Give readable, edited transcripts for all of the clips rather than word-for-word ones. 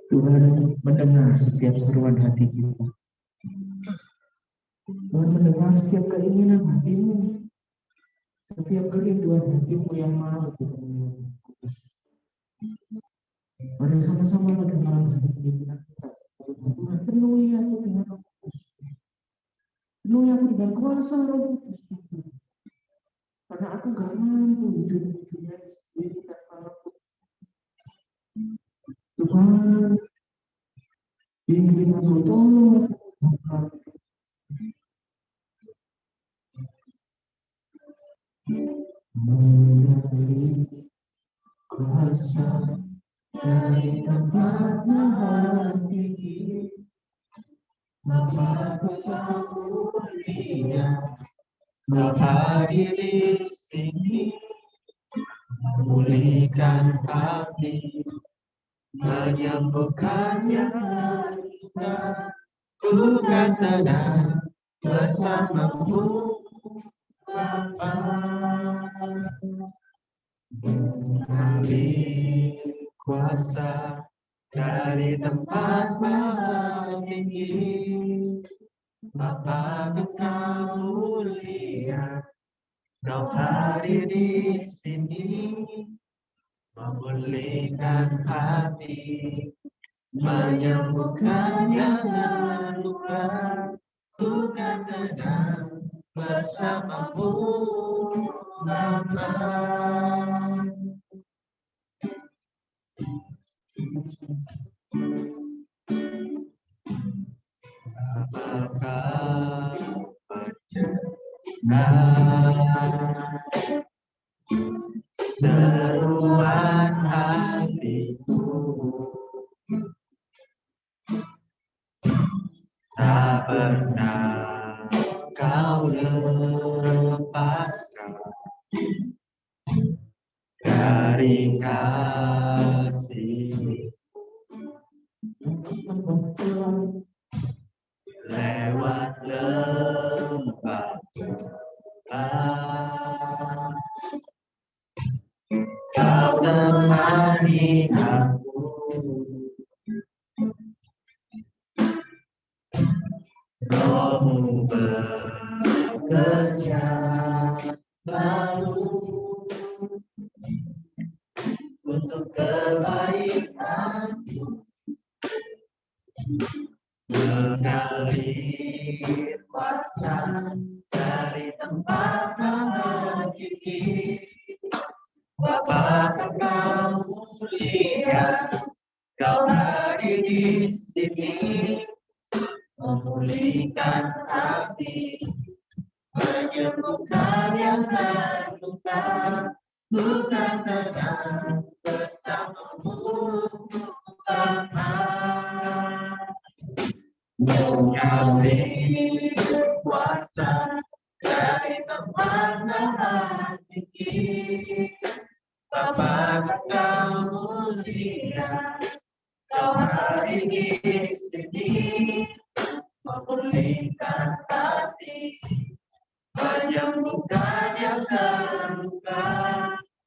Tuhan mendengar setiap seruan hati kita. Tuhan mendengar setiap keinginan hatimu, setiap kerinduan hatimu yang mau ketemu Kudus. Mari sama-sama pada malam hari ini kita Tuhan penuhi aku dengan Roh Kudus. Penuhi aku dengan kuasa Roh Kudus. Karena aku gak mampu hidup di dunia ini sendiri tanpa Roh Kudus. Tuhan, bimbing aku, tolong aku. Melalui kuasa dari tempat maha tinggi, maka kamu lihat kau hadir di sini, memulihkan hati, menyembuhkan yang luka, ku kan tenang bersamamu Bapa. Mengambil kuasa dari tempat maha tinggi, Bapa kamu lihat kau hadir di sini, memulihkan hati, menyembuhkan yang luka, ku kan tenang bersamamu Bapa. Apakah mendengar seruan hatiku, tak pernah kau lepaskan dari kasih. Lewat lembah gelap, kau temani aku. Rohmu bekerja selalu untuk kebaikanku, mengalir kuasa dari tempat maha tinggi. Bapa kamu lihat kau hadir di sini, memulihkan hati, menyembuhkan yang terluka, bukan tenang bersamamu Bapa. Mengalir kuasa dari tempat maha tinggi, Bapa kamu lihat kau hadir di sini, memulihkan hati, menyembuhkan yang terluka,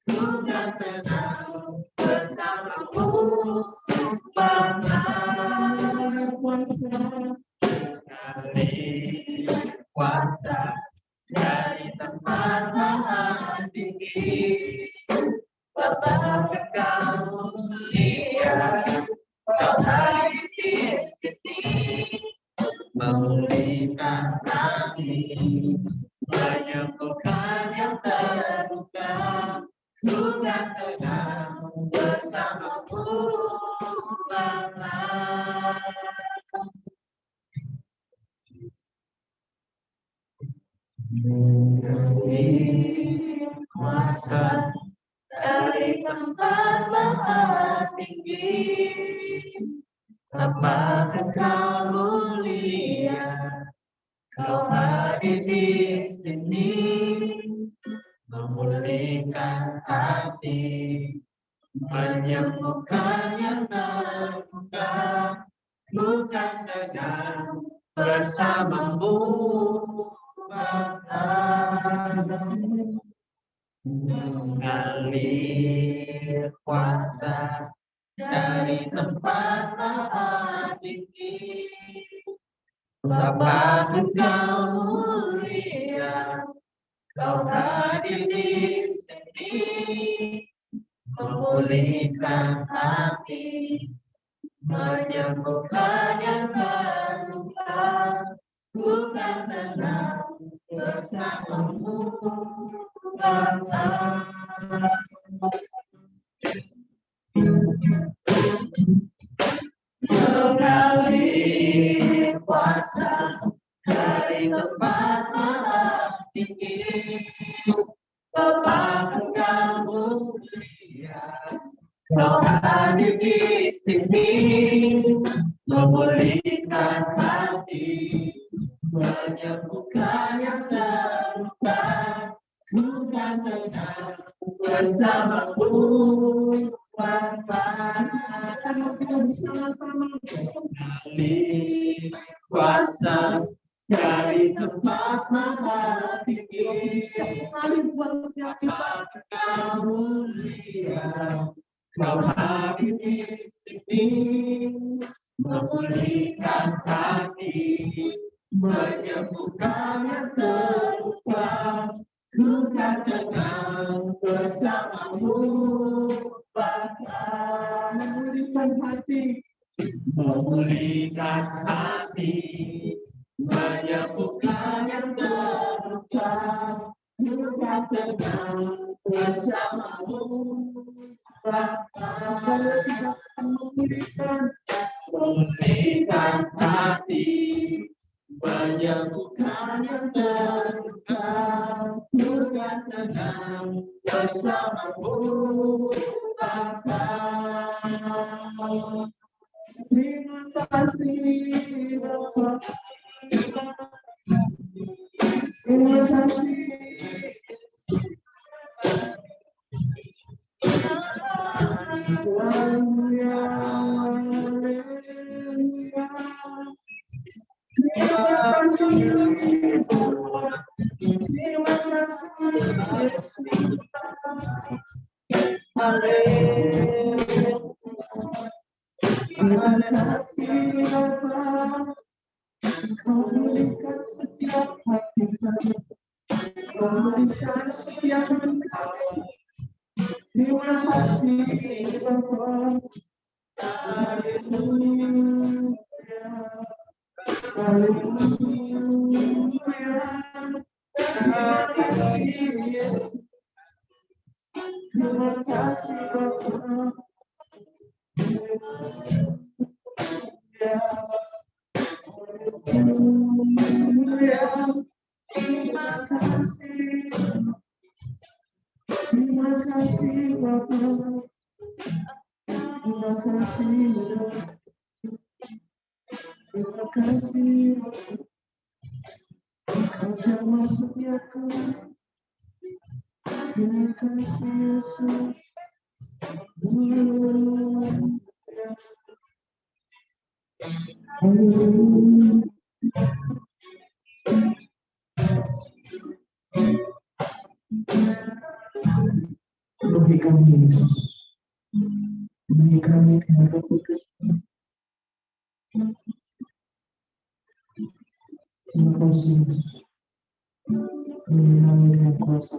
bukan tenang bersamamu Bapa. Kuasa dari tempat maha tinggi, Bapa kamu lihat kau hadir di sini, memulihkan hati, menyembuhkan yang terluka, bukan tenang bersamamu Bapa. Mengalir kuasa dari tempat maha tinggi, apakah kamu lihat kau hadir di sini, memulihkan hati, menyembuhkan yang terluka, bukan tenang bersamamu Bapa. mengalir kuasa dari tempat maha tinggi. Bapa, Engkau mulia, Kau hadir di sini, memulihkan hati, menyembuhkan yang terluka, bukan tenang bersamamu, Bapa. Mengalir kuasa dari tempat maha tinggi. Bapa, Engkau mulia, Kau hadir di sini, memulihkan hati, menyembuhkan yang terluka, bukan tenang bersamamu, Bapa. Kita bersama-sama Mengalir kuasa dari tempat maha tinggi. Bapa, Engkau mulia, Kau hadir di sini, memulihkan hati, menyembuhkan yang terluka, bukan tenang bersamamu, Bapa. memulihkan hati, Memulihkan hati, menyembuhkan yang terluka, bukan tenang bersamamu, Bapa. kita akan memulihkan Hati, menyembuhkan yang terluka, bukan tenang bersamamu, Bapa. terima kasih Bapa. Terima kasih. Haleluya, haleluya. Terima kasih. Terima kasih. Terima kasih Bapa. Kau berikan setiap hati kami. Kau berikan setiap kami. Terima kasih Bapa. Haleluya. Haleluya. Terima kasih Yesus. Terima kasih Bapa. Terima kasih. Terima kasih Bapa. Terima kasih. Terima kasih. Kau jamah setiaku. Terima kasih Yesus. Beri kami Yesus. Beri kami Roh Kudus. Terima kasih Yesus. Penuhi kami dengan kuasa.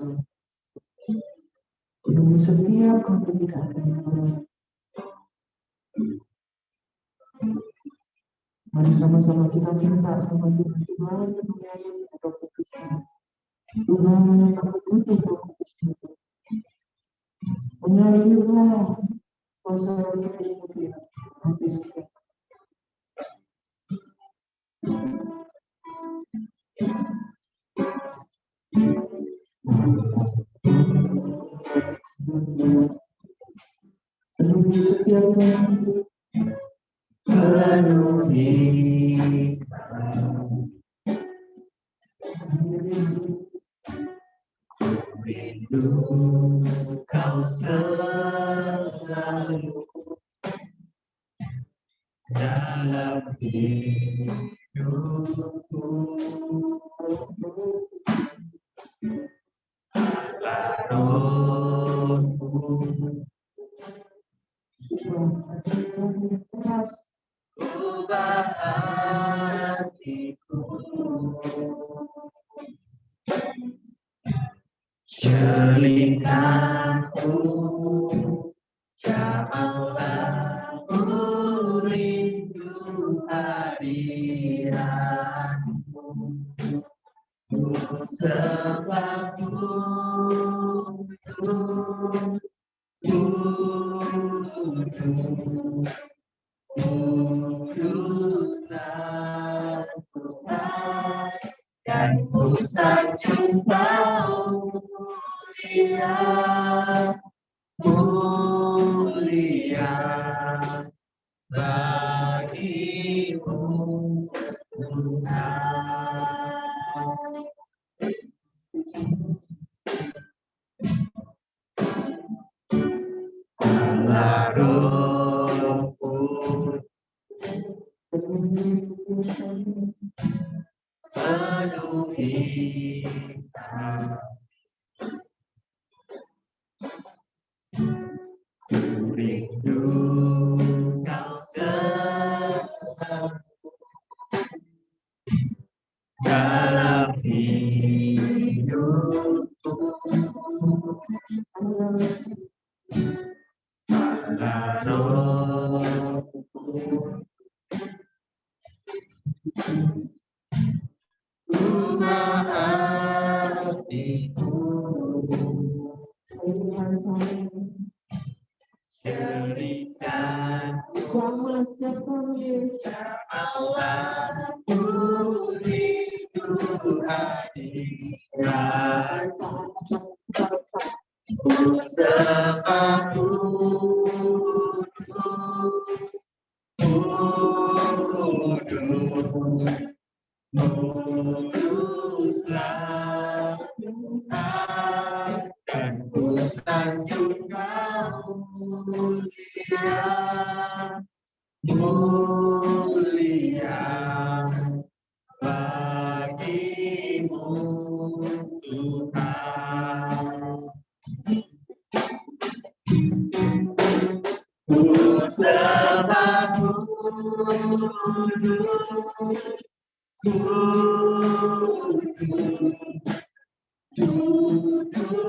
Penuhi setiap kami tidak ada yang tahu. Mari sama-sama kita minta sama Tuhan. Tuhan, penuhi kami dengan Roh Kudus. Tuhan, aku butuh Roh Kudus. Mengalirlah kuasa Roh Kudus Tuhan. Habis kita. Penuhi setiap kami. Penuhi rindu kau selalu dalam hidupku. Roh ubah hatiku yang keras, ubah hatiku. Selingkahku, ya Allah, ku rindu hadiratmu. Ku sembah Kuduslah Tuhan, dan ku sanjung Kau mulia bagimu Tuhan. Allah Rohku penuhi ku rindu Kau selalu dalam hidupku. Allah Rohku ubah hatiku, jadikan jamah setiap kami, Allah ku rindu hadiratmu. Ku sembah Kuduslah Tuhan, dan ku sanjung Kau mulia bagimu Tuhan. Ku sembah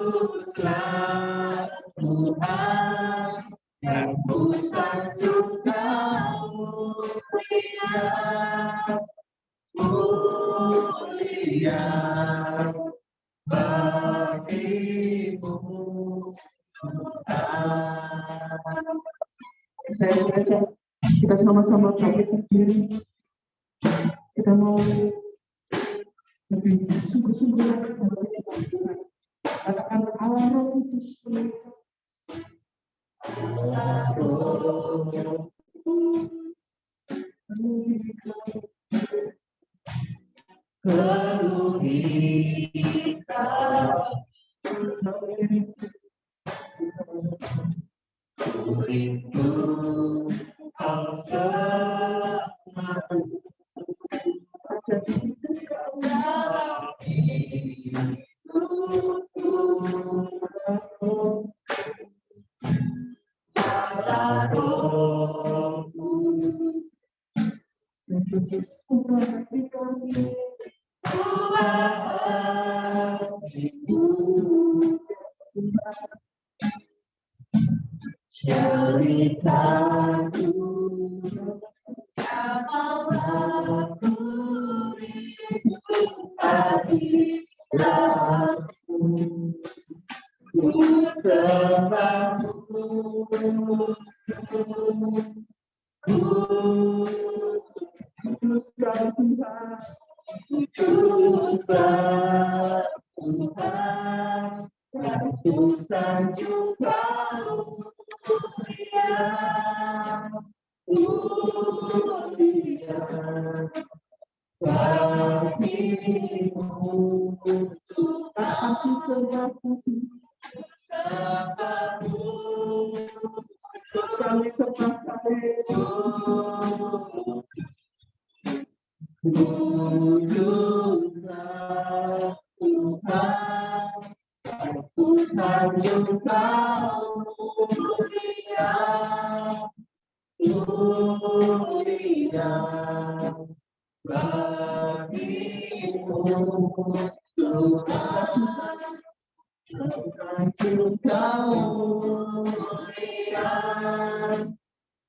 Kuduslah Tuhan, dan ku sanjung Kau mulia bagimu Tuhan. saya mengajak kita sama-sama bangkit berdiri. Kita mau lebih sungguh-sungguh lagi katakan Allah Roh Kudus Allah Roh penuhi Kau, ku rindu Kau selalu dalam hidupku. Allah Rohku ubah hatiku, ceritaku, aku rindu hadiratmu. Ku sembah Kuduslah Tuhan, Kuduslah Tuhan, dan ku sanjung Kau mulia bagimu Tuhan. aku sembah kami sembah Kuduslah Tuhan, aku sanjung Kau mulia bagimu Tuhan, sanjung kau mulia,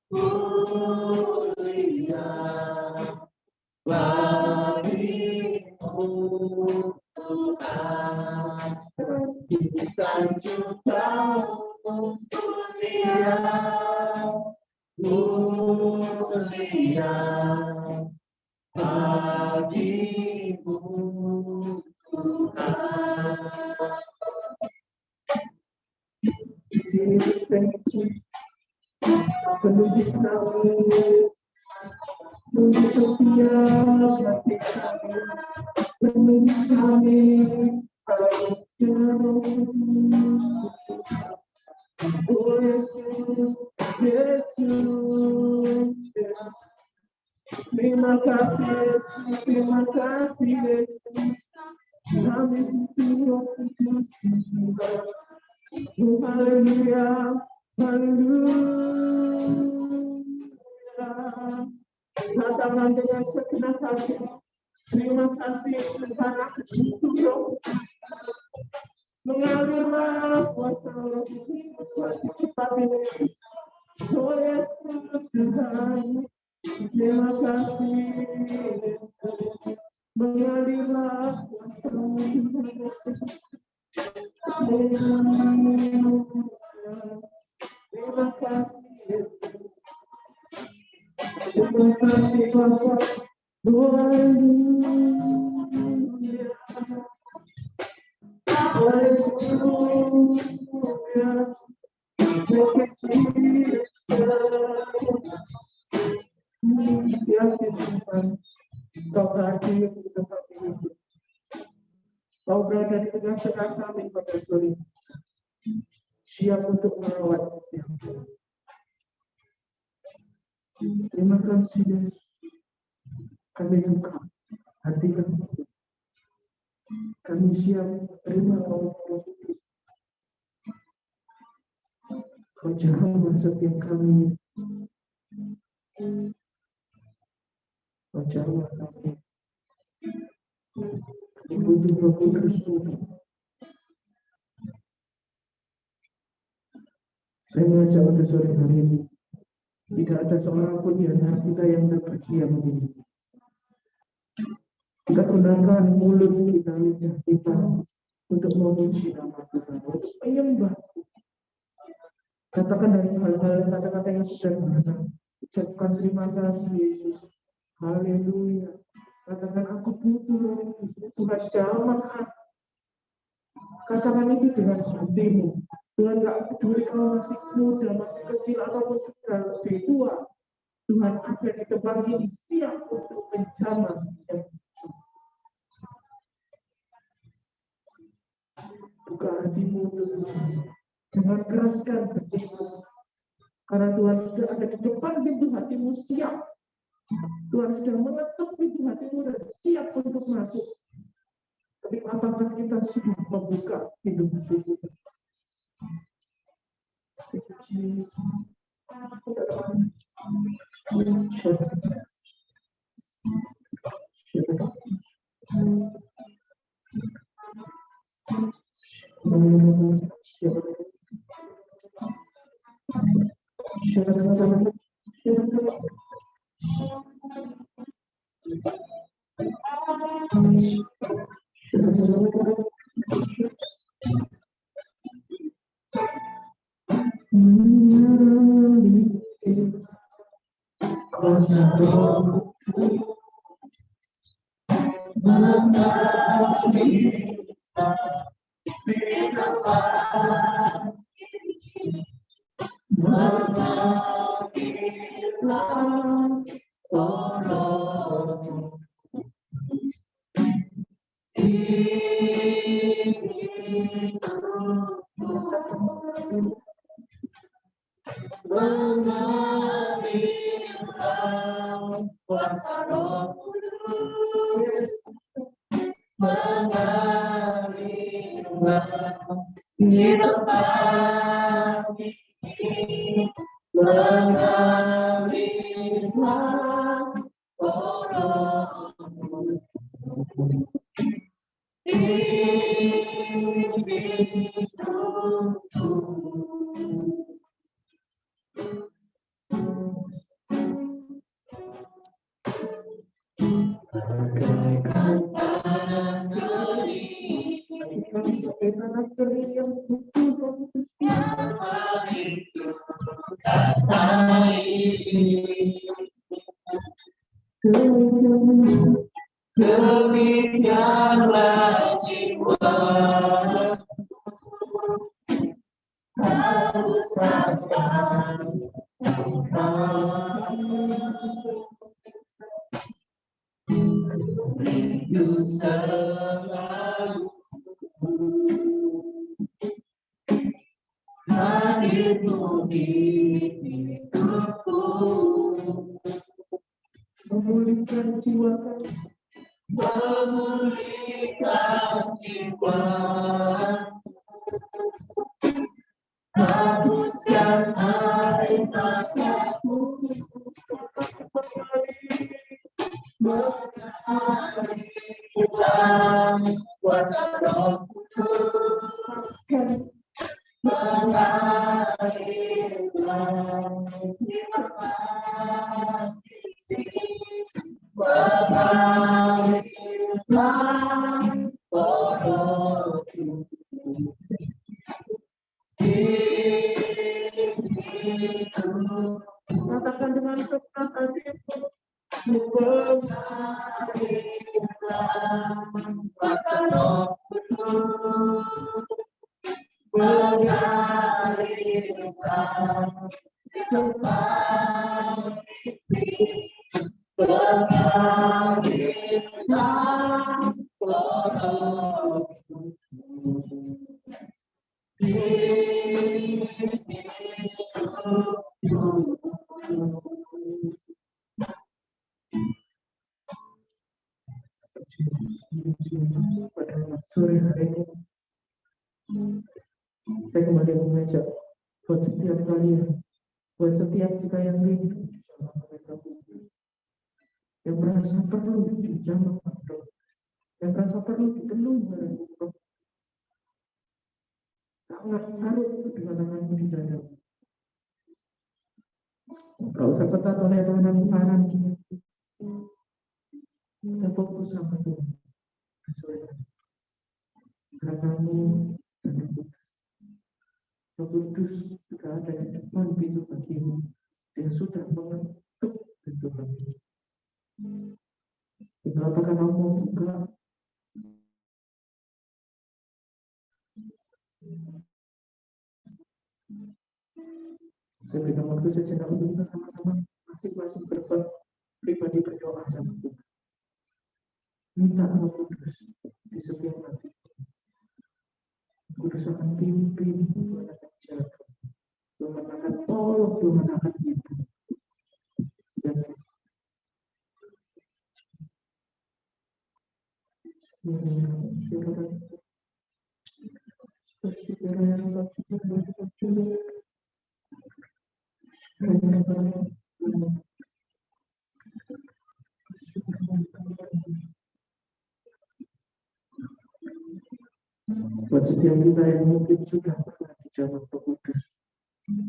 mulia bagimu Tuhan, sanjung kau mulia, mulia bagimu Tuhan. Jesus, thank you. Penuhi kami, penuhi setiap hati kami, penuhi kami, oh Yesus, Yesus, terima kasih Yesus, terima kasih Yesus, kami butuh Roh Kudus Tuhan. Oh, haleluya, haleluya. Katakan dengan segenap hati, terima kasih Tuhan, aku butuh Roh Kudus. Mengalirlah kuasa Roh Kudus Tuhan cepat ini. Oh Yesus Tuhan, terima kasih Yesus. Mengalirlah kuasa Roh Kudus. Terima kasih Yesus. Terima kasih Bapa. Haleluya. Haleluya. Terima kasih Yesus. Ya Tuhan, Kau hadir di tempat ini. Kau berada di tengah-tengah kami pada sore ini. Siap untuk merawat setiap kami. Terima kasih Yesus. Kami buka hati kami. Kami siap terima Roh Kudus. Kau jamah setiap kami. Kau jamah kami. Kami butuh Roh Kudus Tuhan. Saya mengajak pada sore hari ini. Tidak ada seorang pun di antara kita yang dapat diam di sini. Kita gunakan mulut kita, lidah kita untuk memuji nama Tuhan, untuk menyembah. Katakan dari hal-hal kata-kata yang sederhana. Ucapkan terima kasih Yesus. Haleluya. Katakan aku butuh Tuhan jamah. Katakan itu dengan hatimu. Tuhan gak peduli kalau masih muda, masih kecil ataupun sudah lebih tua. Tuhan ada di tempat ini siap untuk menjamah setiap. Buka hatimu untuk Tuhan. Jangan keraskan hatimu. Karena Tuhan sudah ada di depan pintu hatimu siap. Tuhan sudah mengetuk pintu hatimu dan siap untuk masuk. Tapi apakah kita sudah membuka pintu hatimu? karakter yang betul Demikianlah jiwa rasakan rindu selalu hadirmu di hidupku, memulihkan jiwa memulihkan jiwa, hapuskan air mataku, mengalir hilang kuasa Roh Kudus, mengalirkan hikmat mengalirkan rohku hidupku, katakan dengan sekeras hatimu mengalirkan kuasa Roh Kudus, mengalirkan hikmat mengalirkan rohku pada sore hari ini. Saya kembali mengajak buat setiap kalian, buat setiap kita yang rindu sama mereka, yang merasa perlu dijamah, yang merasa perlu dipenuhi oleh Allah. Sangat taruh kedatanganmu di dada. Kau usah ketat oleh tangan kita fokus sama Tuhan. Gerakanmu dan Roh Kudus sudah ada di depan pintu bagimu. Dia sudah mengetuk pintu bagimu. Apakah kamu mau buka? Saya berikan waktu sejenak untuk kita sama-sama masing-masing pribadi berdoa sama Tuhan. Minta Roh Kudus di setiap hati. Kudus akan pimpin, Tuhan akan jaga, Tuhan akan tolong, Tuhan akan hidup. Buat setiap kita yang mungkin sudah pernah dijawab Roh Kudus,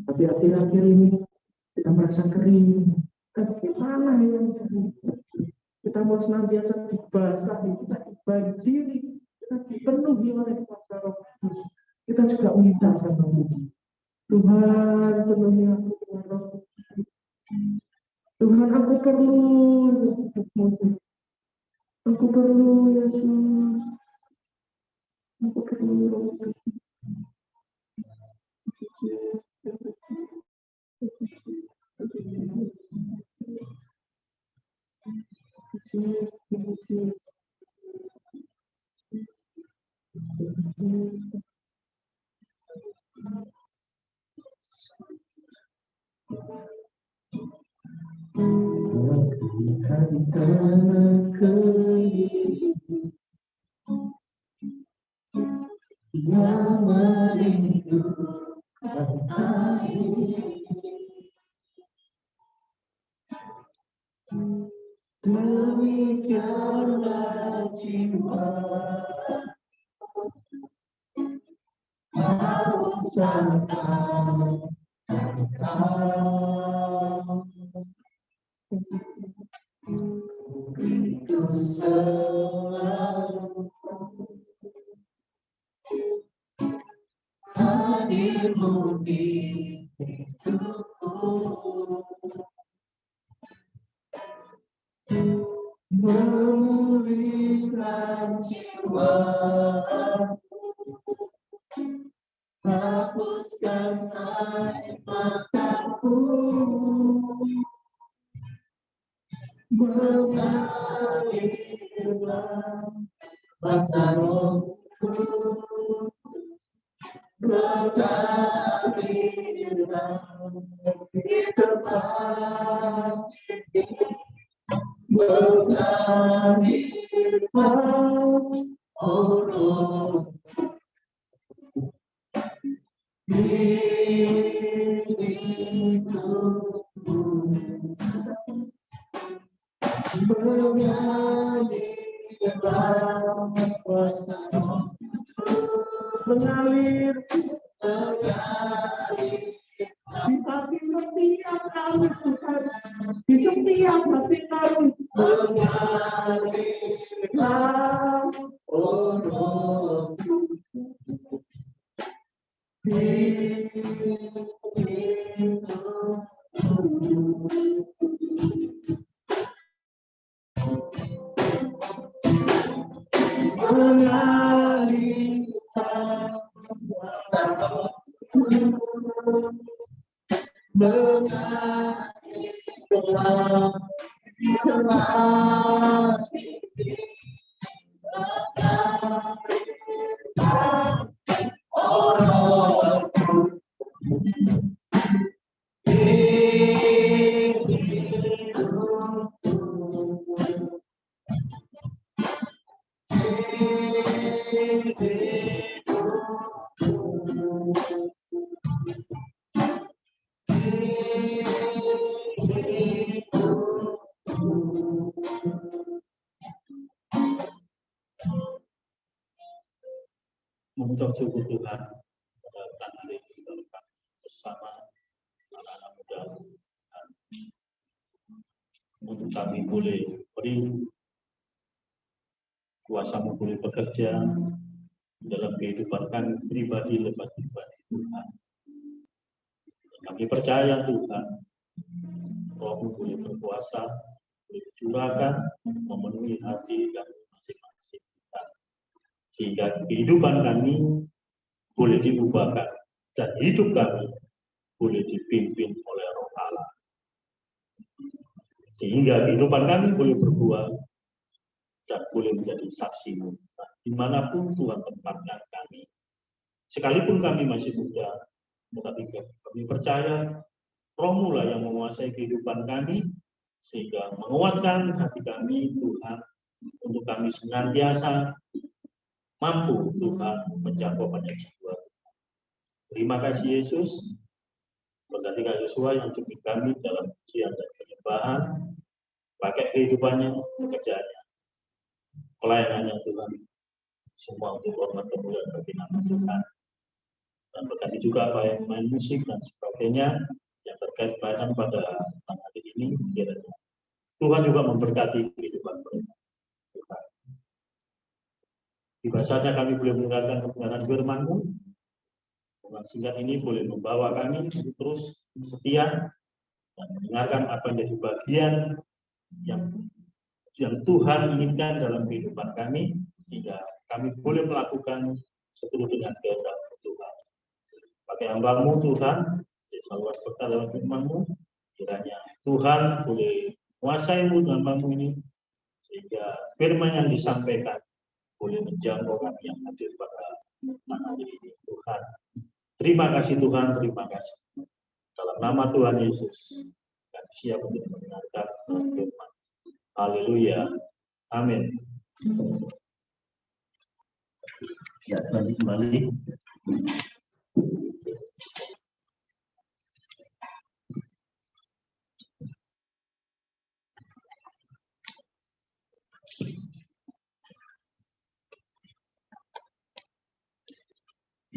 tapi akhir-akhir ini kita merasa kering. Gimana yang kering? Kita mau senantiasa dibasahi, kita dibanjiri, kita dipenuhi oleh kuasa Roh Kudus. Kita juga minta sama Tuhan. Tuhan, penuhi aku dengan Roh Kudus. Tuhan, aku perlu hidupmu. Aku perlu Yesus. Aku perlu Roh Kudus. yang merindukan air, demikianlah jiwa rasakan engkau rindu selalu mengalirlah kuasa Rohku, mengalirlah di tempat ini, mengalirlah oh Roh mengalir di hati setiap kami Tuhan, di setiap hati kami mengalirlah oh Roh mengucap syukur Tuhan pada hari ini bersama anak-anak muda untuk kami boleh beri kuasa-Mu boleh bekerja dalam kehidupan kami pribadi lepas pribadi Tuhan. Kami percaya Tuhan, Roh-Mu boleh berkuasa, boleh dicurahkan, memenuhi hati dan masing-masing kita. Sehingga kehidupan kami boleh diubahkan dan hidup kami boleh dipimpin oleh Roh Allah. Sehingga kehidupan kami boleh berbuah dan boleh menjadi saksi-Mu dimanapun Tuhan tempatkan kami. Sekalipun kami masih muda, tetapi kami percaya Roh-Mu lah yang menguasai kehidupan kami, sehingga menguatkan hati kami Tuhan, untuk kami senantiasa mampu Tuhan menjangkau banyak jiwa. Terima kasih Yesus, berkati Kak Yosua yang pimpin kami dalam ujian dan penyembahan, pakai kehidupannya, pekerjaannya, pelayanannya Tuhan, semua untuk hormat kemuliaan bagi nama Tuhan. Dan berkati juga apa yang main musik dan sebagainya yang terkait pelayanan pada hari ini, kiranya Tuhan juga memberkati kehidupan mereka. Tuhan. Tiba saatnya kami boleh mendengarkan kebenaran firman-Mu. Dengan singkat ini boleh membawa kami terus setia dan mendengarkan apa yang jadi bagian yang Tuhan inginkan dalam kehidupan kami, sehingga kami boleh melakukan seturut dengan kehendak Tuhan. Pakai hamba-Mu Tuhan, selalu berkata dalam firman-Mu, kiranya Tuhan boleh menguasai-Mu hamba-Mu ini, sehingga firman yang disampaikan boleh menjangkau kami yang hadir pada hari ini Tuhan. Terima kasih Tuhan, terima kasih. Dalam nama Tuhan Yesus, kami siap untuk mendengarkan firman. Haleluya. Amin. Ya, kembali.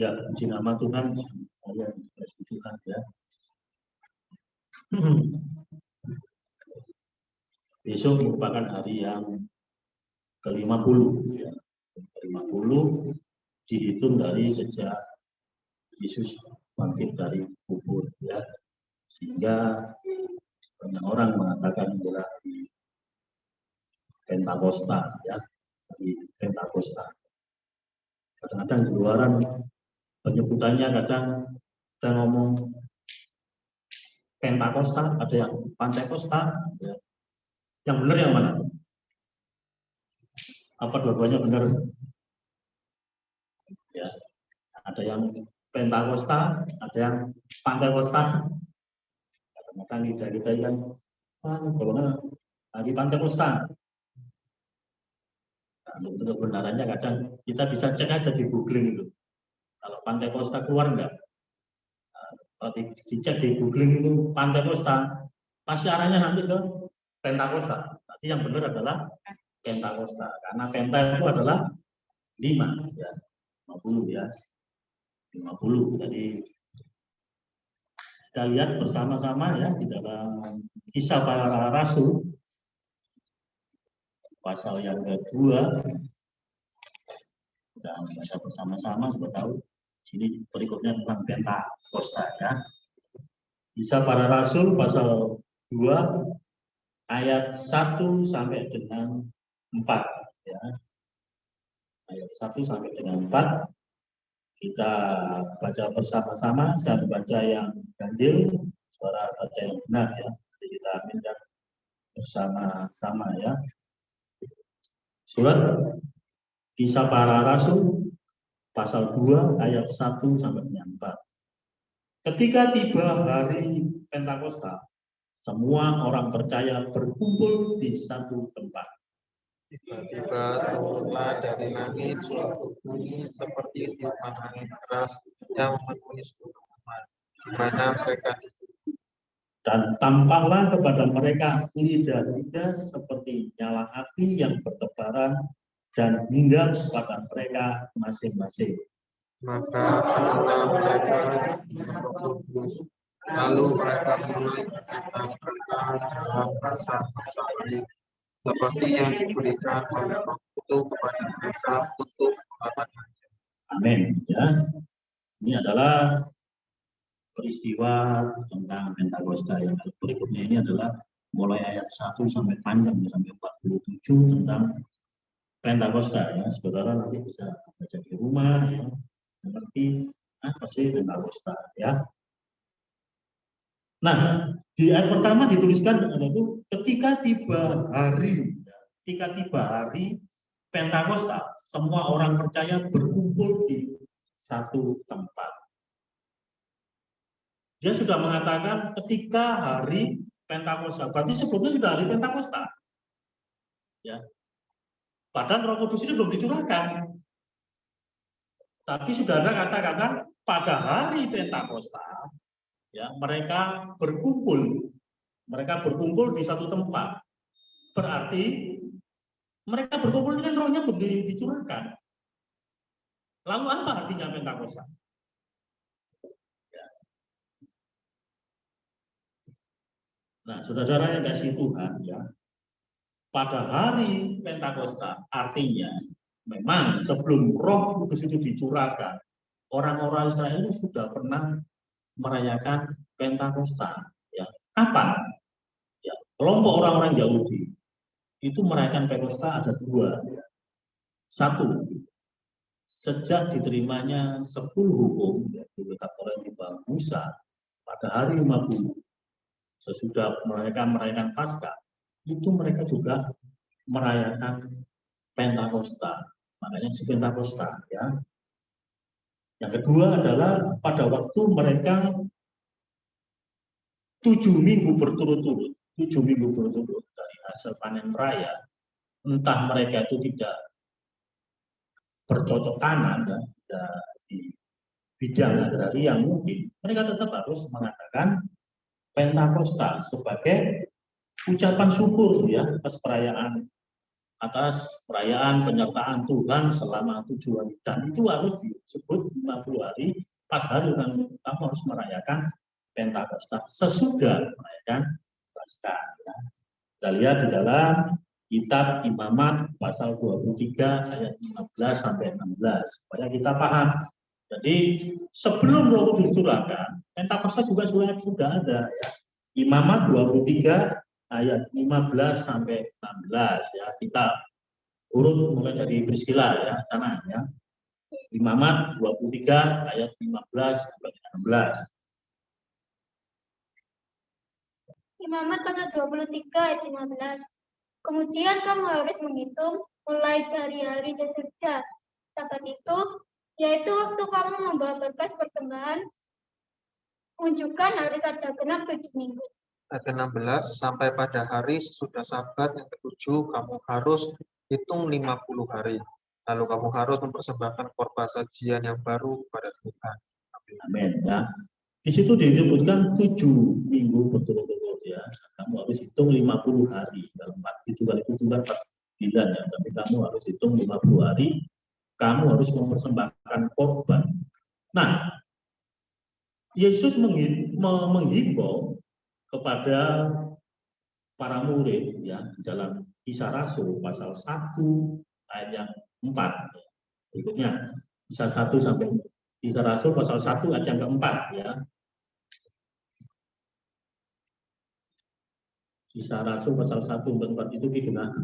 Ya, puji nama Tuhan, saya kasih Tuhan ya. Besok merupakan hari yang ke-50 ya. Ke-50 dihitung dari sejak Yesus bangkit dari kubur ya. Sehingga banyak orang mengatakan adalah di Pentakosta ya, di Pentakosta. Kadang-kadang di luaran penyebutannya kadang kita ngomong Pentakosta, ada yang Pantekosta. Ya. Yang benar yang mana? Apa dua-duanya benar? Ya, ada yang Pentakosta, ada yang Pantekosta. Kadang-kadang kita yang golongan di Pantekosta. Nah, untuk kebenarannya kadang kita bisa cek aja di googling itu. Kalau Pantekosta keluar enggak? Kalau dicek di googling itu Pantekosta, pasti arahnya nanti ke Pentakosta. Nanti yang benar adalah Pentakosta, karena Penta itu adalah 5, ya, 50 ya, 50. Jadi kita lihat bersama-sama ya di dalam Kisah Para Rasul pasal yang kedua. Dan baca bersama-sama sudah tahu. Sini berikutnya tentang Pentakosta ya. Kisah Para Rasul pasal 2 ayat 1 sampai dengan 4 ya. Ayat 1 sampai dengan 4 kita baca bersama-sama. Saya baca yang ganjil, suara baca yang benar ya. Jadi kita aminkan bersama-sama ya. Surat Kisah Para Rasul pasal 2 ayat 1 sampai dengan 4. Ketika tiba hari Pentakosta, semua orang percaya berkumpul di satu tempat. Tiba-tiba turunlah dari langit suatu bunyi seperti tiupan angin keras yang memenuhi seluruh rumah di mana mereka Dan tampaklah kepada mereka lidah-lidah seperti nyala api yang bertebaran dan hinggap kepada mereka masing-masing. maka penuhlah mereka dengan Roh Kudus. Lalu mereka mulai berkata-kata dalam bahasa lain seperti yang diberikan oleh Roh itu kepada mereka untuk mengatakan. Amin. Ya, ini adalah peristiwa tentang Pentakosta. Yang berikutnya ini adalah mulai ayat 1 sampai panjang sampai 47 tentang Pentakosta ya. Saudara nanti bisa baca di rumah ya. Mengerti apa sih Pentakosta ya. Nah, di ayat pertama dituliskan itu ketika tiba hari Pentakosta, semua orang percaya berkumpul di satu tempat. Dia sudah mengatakan ketika hari Pentakosta, berarti sebelumnya sudah hari Pentakosta. Ya. Padahal Roh Kudus ini belum dicurahkan. Tapi sudah ada kata-kata pada hari Pentakosta, ya, mereka berkumpul di satu tempat. Berarti mereka berkumpul dengan rohnya belum dicurahkan. Lalu apa artinya Pentakosta? Ya. Nah, saudara-saudara yang kasih Tuhan, ya, pada hari Pentakosta artinya memang sebelum Roh Kudus itu dicurahkan, orang-orang Israel itu sudah pernah merayakan Pentakosta. Ya, kapan? Ya, kelompok orang-orang Yahudi itu merayakan Pentakosta ada 2. 1, sejak diterimanya 10 hukum yang ditetapkan oleh Musa pada hari 50 sesudah merayakan Paskah, itu mereka juga merayakan Pentakosta. Makanya Pentakosta ya. Yang kedua adalah pada waktu mereka 7 minggu berturut-turut dari hasil panen raya, entah mereka itu tidak bercocok tanam dan di bidang agraria mungkin, mereka tetap harus mengadakan Pentakosta sebagai ucapan syukur ya atas perayaan penyertaan Tuhan selama 7 hari, dan itu harus disebut 50 hari pas hari kamu harus merayakan Pentakosta sesudah merayakan Paskah. Ya. Kita lihat di dalam Kitab Imamat pasal 23 ayat 15 sampai 16 supaya kita paham. Jadi sebelum Roh Kudus dicurahkan, Pentakosta juga sudah ada ya. Imamat 23 ayat 15 sampai 16 ya. Kita urut mulai dari Priscilla ya, sana ya. Imamat 23 ayat 15 sampai 16. Imamat pasal 23 ayat 15. Kemudian kamu harus menghitung mulai dari hari sesudah Sabat itu, yaitu waktu kamu membawa berkas persembahan, unjukkan harus ada genap 7 minggu. Ayat 16, sampai pada hari sesudah Sabat yang ke-7, kamu harus hitung 50 hari. Lalu kamu harus mempersembahkan korban sajian yang baru kepada Tuhan. Amin. Ya. Di situ disebutkan 7 minggu berturut-turut ya. Kamu harus hitung 50 hari. Dalam 7 kali 7 kan 49 ya. Tapi kamu harus hitung 50 hari. Kamu harus mempersembahkan korban. Nah, Yesus menghimbau kepada para murid ya dalam Kisah Rasul pasal 1 ayat yang 4. Berikutnya Kisah 1 sampai Kisah Rasul pasal 1 ayat yang keempat ya. Kisah Rasul pasal 1 sampai 4 itu gimana?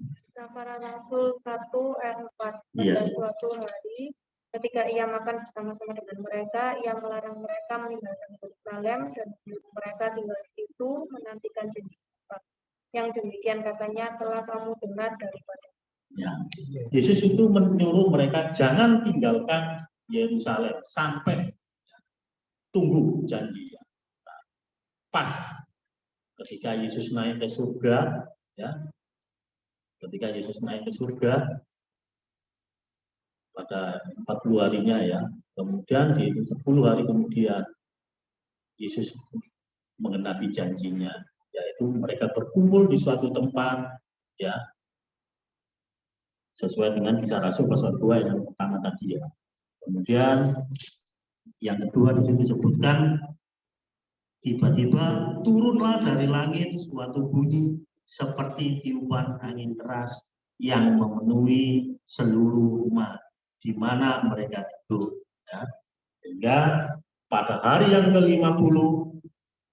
Kisah para Rasul 1 ayat 4. Iya. Pada suatu hari, ketika ia makan bersama-sama dengan mereka, ia melarang mereka meninggalkan Yerusalem dan mereka tinggal di situ menantikan janji Bapa. Yang demikian katanya telah kamu dengar daripada. Ya. Yesus itu menyuruh mereka jangan tinggalkan Yerusalem sampai tunggu janji. Pas ketika Yesus naik ke surga, ya, ketika Yesus naik ke surga pada 40 harinya ya, kemudian di 10 hari kemudian Yesus mengenapi janjinya, yaitu mereka berkumpul di suatu tempat, ya, sesuai dengan Kisah Rasul pasal 2 yang pertama tadi ya. Kemudian yang kedua di situ disebutkan tiba-tiba turunlah dari langit suatu bunyi seperti tiupan angin keras yang memenuhi seluruh rumah di mana mereka duduk ya. Sehingga pada hari yang ke-50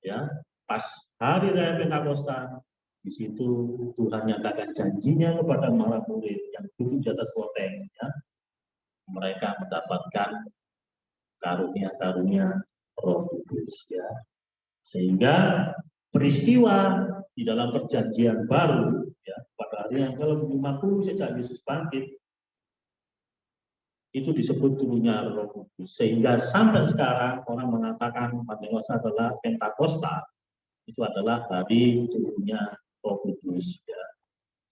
ya, pas hari raya Pentakosta, di situ Tuhan nyatakan janjinya kepada para murid yang duduk di atas loteng ya. Mereka mendapatkan karunia-karunia Roh Kudus ya. Sehingga peristiwa di dalam perjanjian baru ya, pada hari yang ke-50 sejak Yesus bangkit itu disebut turunnya Roh Kudus. Sehingga sampai sekarang orang mengatakan Pentakosta adalah Pentakosta, itu adalah hari turunnya Roh Kudus ya.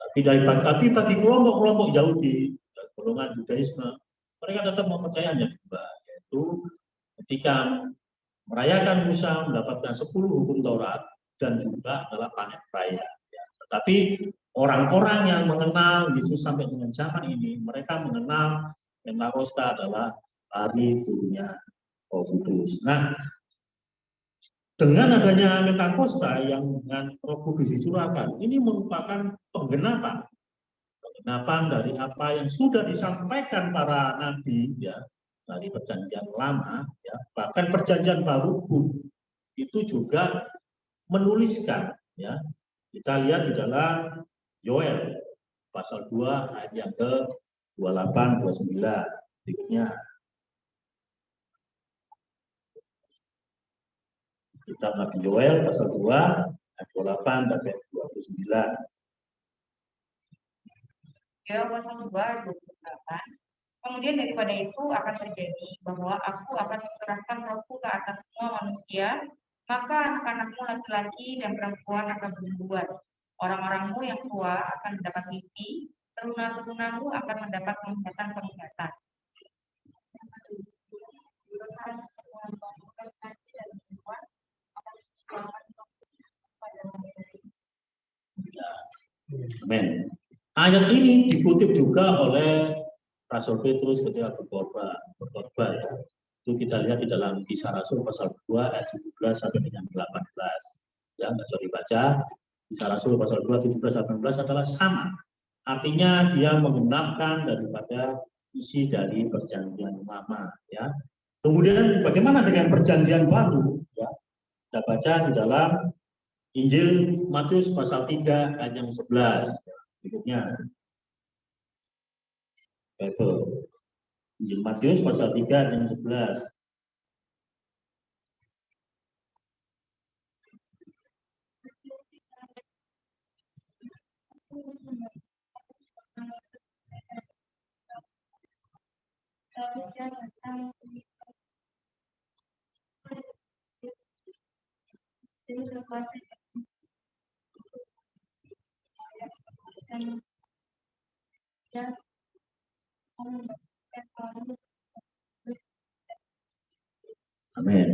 Tapi bagi kelompok-kelompok Yahudi, golongan Judaisme, mereka tetap mempercayainya juga, yaitu ketika merayakan Musa mendapatkan 10 hukum Taurat dan juga adalah panen raya. Ya. Tetapi orang-orang yang mengenal Yesus sampai dengan zaman ini, mereka mengenal Pentakosta adalah hari turunnya Roh Kudus. Nah, dengan adanya Pentakosta yang dengan Roh Kudus dicurahkan, ini merupakan penggenapan dari apa yang sudah disampaikan para nabi ya, dari perjanjian lama ya, bahkan perjanjian baru pun itu juga menuliskan ya. Kita lihat di dalam Yoel pasal 2 ayat yang ke-28 29 berikutnya. Kitab Nabi Yoel pasal 2 ayat 28 sampai 29. Yoel pasal 2 ayat 28. Kemudian daripada itu akan terjadi bahwa aku akan mencurahkan rohku ke atas semua manusia, maka anak-anakmu laki-laki dan perempuan akan bernubuat. Orang-orangmu yang tua akan mendapat mimpi, teruna-terunamu akan mendapat penglihatan-penglihatan. Amin. Ayat ini dikutip juga oleh Rasul Petrus ketika berkhotbah ya. Itu kita lihat di dalam Kisah Rasul pasal 2 ayat 17 sampai dengan 18. Ya, nggak usah dibaca. Kisah Rasul pasal 2 17 18 adalah sama. Artinya dia menggenapkan daripada isi dari perjanjian lama ya. Kemudian bagaimana dengan perjanjian baru ya? Kita baca di dalam Injil Matius pasal 3 ayat yang 11. Berikutnya. Itu. Injil Matius pasal 3 ayat yang 11. Amin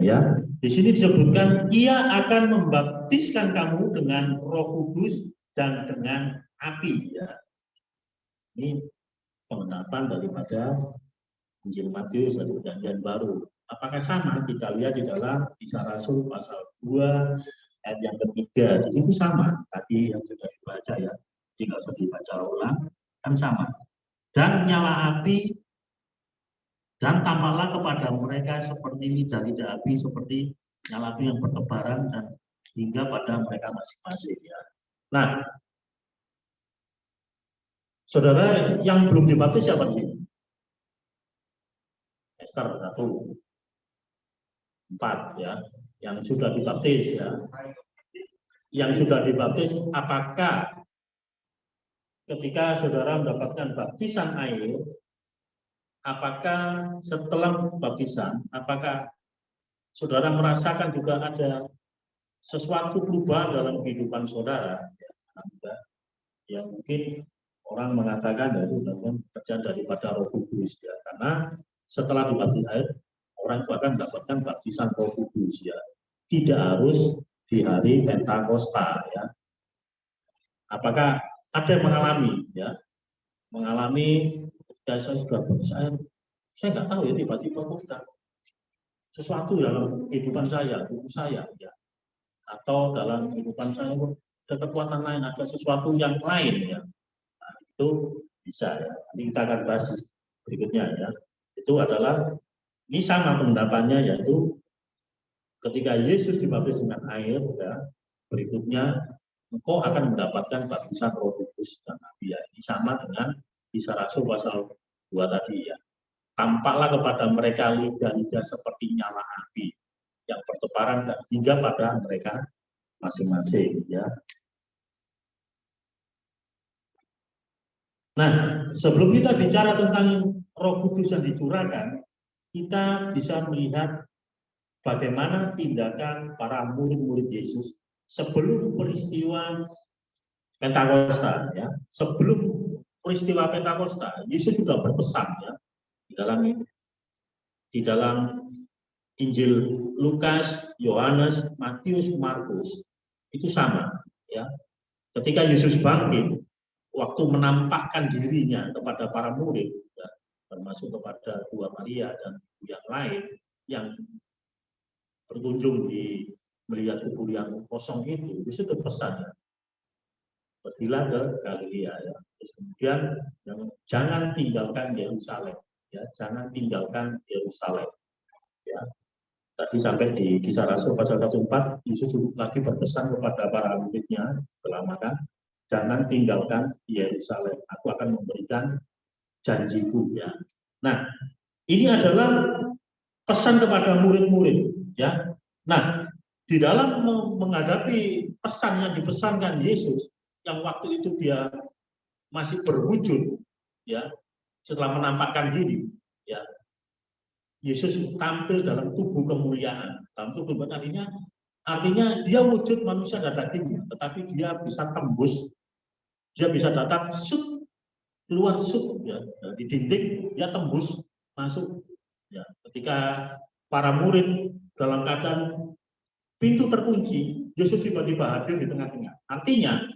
ya. Di sini disebutkan ia akan membaptiskan kamu dengan Roh Kudus dan dengan api ya. Ini pengendapan daripada Injil Matius dan Perjanjian Baru. Apakah sama? Kita lihat di dalam Kisah Rasul pasal 2 ayat yang ketiga. Di situ sama. Tadi yang sudah dibaca ya. Tidak usah dibaca ulang. Kan sama. Dan nyala api dan tampaklah kepada mereka seperti lidah-lidah api, seperti nyala api yang bertebaran dan hingga pada mereka masing-masing ya. Nah, saudara yang belum dibaptis siapa nih? Esther 1:4 ya, yang sudah dibaptis ya. Yang sudah dibaptis, apakah ketika saudara mendapatkan baptisan air, apakah setelah baptisan, apakah saudara merasakan juga ada sesuatu perubahan dalam kehidupan saudara? Ya mungkin orang mengatakan itu kerjaan daripada Roh Kudus ya, karena setelah dibaptis air, orang itu akan mendapatkan baptisan Roh Kudus ya. Tidak harus di hari Pentakosta ya. Apakah ada yang mengalami ya? Mengalami ketika saya sudah baptis air, saya nggak tahu ya tiba-tiba kok sesuatu dalam kehidupan saya, tubuh saya ya. Atau dalam kehidupan saya ada kekuatan lain, ada sesuatu yang lain ya. Nah, itu bisa ya. Nanti kita akan bahas berikutnya ya. Itu adalah ini sama pendapannya, yaitu ketika Yesus dibaptis dengan air ya, berikutnya engkau akan mendapatkan baptisan Roh Kudus dan api ya. Ini sama dengan Kisah Rasul pasal 2 tadi ya. Tampaklah kepada mereka lidah-lidah seperti nyala api yang bertebaran dan hingga pada mereka masing-masing ya. Nah, sebelum kita bicara tentang Roh Kudus yang dicurahkan, kita bisa melihat bagaimana tindakan para murid-murid Yesus sebelum peristiwa Pentakosta ya. Sebelum peristiwa Pentakosta, Yesus sudah berpesan ya di dalam Injil Lukas, Yohanes, Matius, Markus itu sama ya. Ketika Yesus bangkit, waktu menampakkan dirinya kepada para murid ya, termasuk kepada Dua Maria dan yang lain yang berkunjung di melihat kubur yang kosong itu, Yesus berpesan ya, pergilah ke Galilea ya. Terus kemudian jangan tinggalkan Yerusalem ya, jangan tinggalkan Yerusalem ya. Tadi sampai di Kisah Rasul pasal 1:4, Yesus lagi berpesan kepada para muridnya setelah makan, jangan tinggalkan Yerusalem, aku akan memberikan janjiku ya. Nah, ini adalah pesan kepada murid-murid ya. Nah, di dalam menghadapi pesan yang dipesankan Yesus yang waktu itu dia masih berwujud ya, setelah menampakkan diri ya, Yesus tampil dalam tubuh kemuliaan. Dalam tubuh kemuliaan artinya dia wujud manusia dan dagingnya, tetapi dia bisa tembus, dia bisa datang keluar ya, di dinding dia tembus masuk ya. Ketika para murid dalam keadaan pintu terkunci, Yesus tiba-tiba hadir di tengah-tengah. Artinya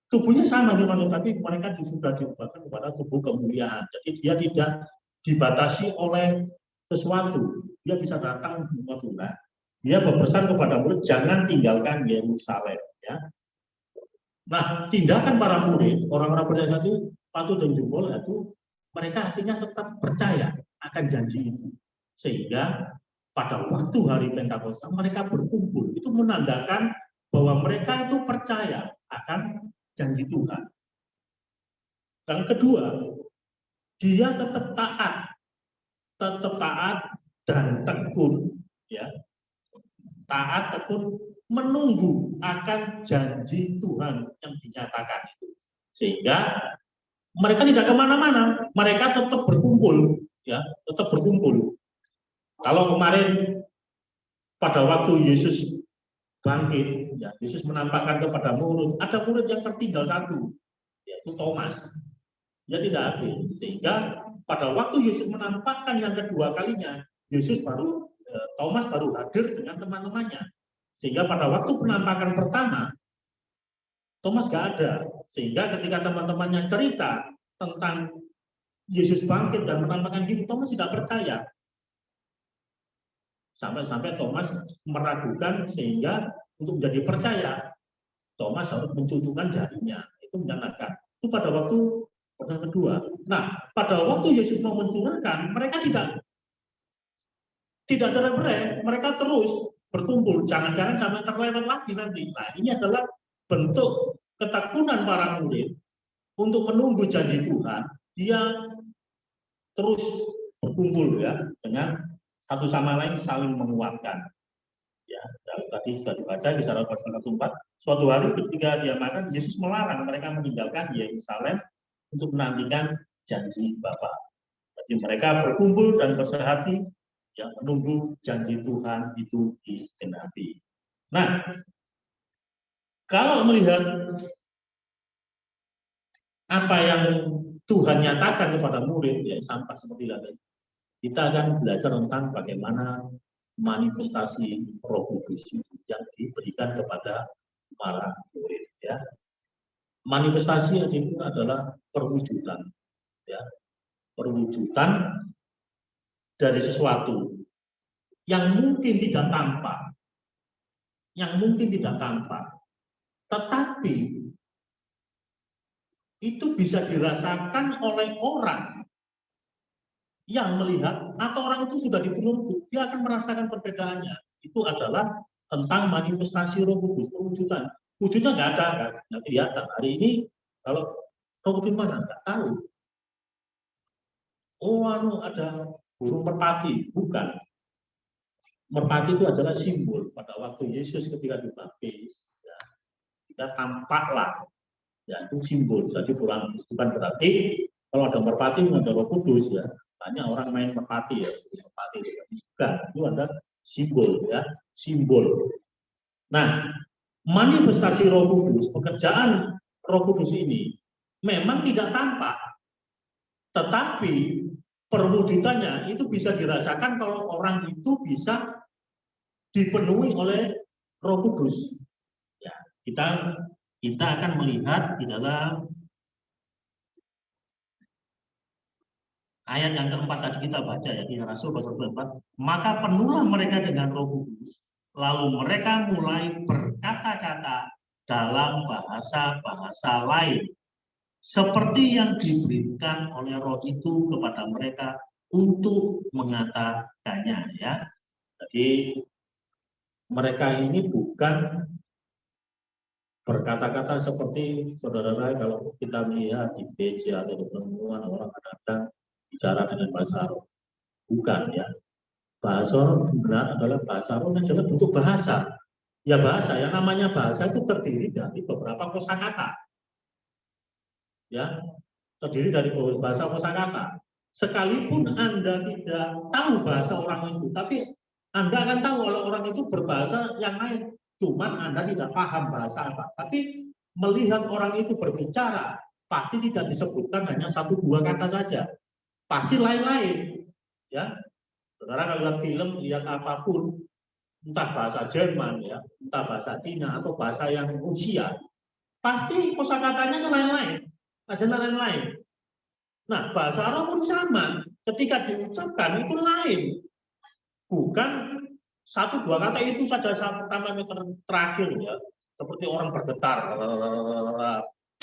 tubuhnya sama dengan tapi mereka sudah diubahkan kepada tubuh kemuliaan. Jadi dia tidak dibatasi oleh sesuatu, dia bisa datang sesuatu. Nah, dia berpesan kepada murid jangan tinggalkan Yerusalem ya. Nah, tindakan para murid, orang-orang percaya itu patut dan jempol itu mereka artinya tetap percaya akan janji itu. Sehingga pada waktu hari Pentakosta mereka berkumpul, itu menandakan bahwa mereka itu percaya akan janji Tuhan. Yang kedua, dia tetap taat dan tekun ya. Taat tekun menunggu akan janji Tuhan yang dinyatakan itu. Sehingga mereka tidak kemana-mana, mereka tetap berkumpul ya, tetap berkumpul. Kalau kemarin pada waktu Yesus bangkit, ya, Yesus menampakkan kepada murid, ada murid yang tertinggal satu, yaitu Thomas. Dia tidak hadir, sehingga pada waktu Yesus menampakkan yang kedua kalinya, Thomas baru hadir dengan teman-temannya. Sehingga pada waktu penampakan pertama, Thomas gak ada. Sehingga ketika teman-temannya cerita tentang Yesus bangkit dan menampakkan diri, Thomas tidak percaya. Sampai-sampai Thomas meragukan, sehingga untuk menjadi percaya, Thomas harus mencucukkan jarinya. Itu menandakan. Itu pada waktu pertama kedua. Nah, pada waktu Yesus mau mencurahkan, mereka tidak terberai, mereka terus berkumpul. Jangan-jangan sampai terlewat lagi nanti. Nah, ini adalah bentuk ketekunan para murid untuk menunggu janji Tuhan. Dia terus berkumpul ya dengan satu sama lain saling menguatkan. Ya, tadi sudah dibaca di Kisah pasal 1:4. Suatu hari ketika dia makan, Yesus melarang mereka meninggalkan Yerusalem untuk menantikan janji Bapa. Jadi mereka berkumpul dan bersehati yang menunggu janji Tuhan itu digenapi. Nah, kalau melihat apa yang Tuhan nyatakan kepada murid, ya sampai seperti tadi, kita akan belajar tentang bagaimana manifestasi Roh Kudus yang diberikan kepada para murid. Ya, manifestasi itu adalah perwujudan, ya, perwujudan dari sesuatu yang mungkin tidak tampak, tetapi itu bisa dirasakan oleh orang yang melihat atau orang itu sudah dipenuhi, dia akan merasakan perbedaannya. Itu adalah tentang manifestasi Roh Kudus, perwujudan. Wujudnya nggak ada, nggak kelihatan. Hari ini kalau Roh Kudus mana nggak tahu. Oh, ada burung merpati, bukan. Merpati itu adalah simbol pada waktu Yesus ketika dibaptis, ya, kita tampaklah, ya itu simbol. Jadi bukan berarti kalau ada merpati ada Roh Kudus, ya banyak orang main merpati, ya merpati bukan, itu ada simbol, ya simbol. Nah, manifestasi Roh Kudus, pekerjaan Roh Kudus ini memang tidak tampak, tetapi perwujudannya itu bisa dirasakan kalau orang itu bisa dipenuhi oleh Roh Kudus. Ya, kita akan melihat di dalam ayat yang keempat tadi kita baca, ya, Kisah Rasul pasal 4. Maka penuhlah mereka dengan Roh Kudus, lalu mereka mulai berkata-kata dalam bahasa-bahasa lain, seperti yang diberikan oleh Roh itu kepada mereka untuk mengatakannya. Ya, jadi mereka ini bukan berkata-kata seperti saudara-saudara kalau kita melihat di gereja atau di pertemuan orang kadang-kadang bicara dengan bahasa roh. Bukan, ya. Bahasa roh benar adalah bahasa roh adalah bentuk bahasa. Ya bahasa, yang namanya bahasa itu terdiri dari beberapa kosakata. Ya, terdiri dari bahasa kosakata. Sekalipun Anda tidak tahu bahasa orang itu, tapi Anda akan tahu kalau orang itu berbahasa yang lain. Cuman Anda tidak paham bahasa apa. Tapi melihat orang itu berbicara, pasti tidak disebutkan hanya 1-2 kata saja. Pasti lain-lain. Ya, saudara kalau lihat film, lihat apapun, entah bahasa Jerman, ya, entah bahasa Cina atau bahasa yang Rusia, pasti kosakatanya lain-lain. Ada lain-lain. Nah, bahasa Arab pun sama. Ketika diucapkan itu lain. Bukan 1-2 kata itu saja pertama terakhir, ya. Seperti orang bergetar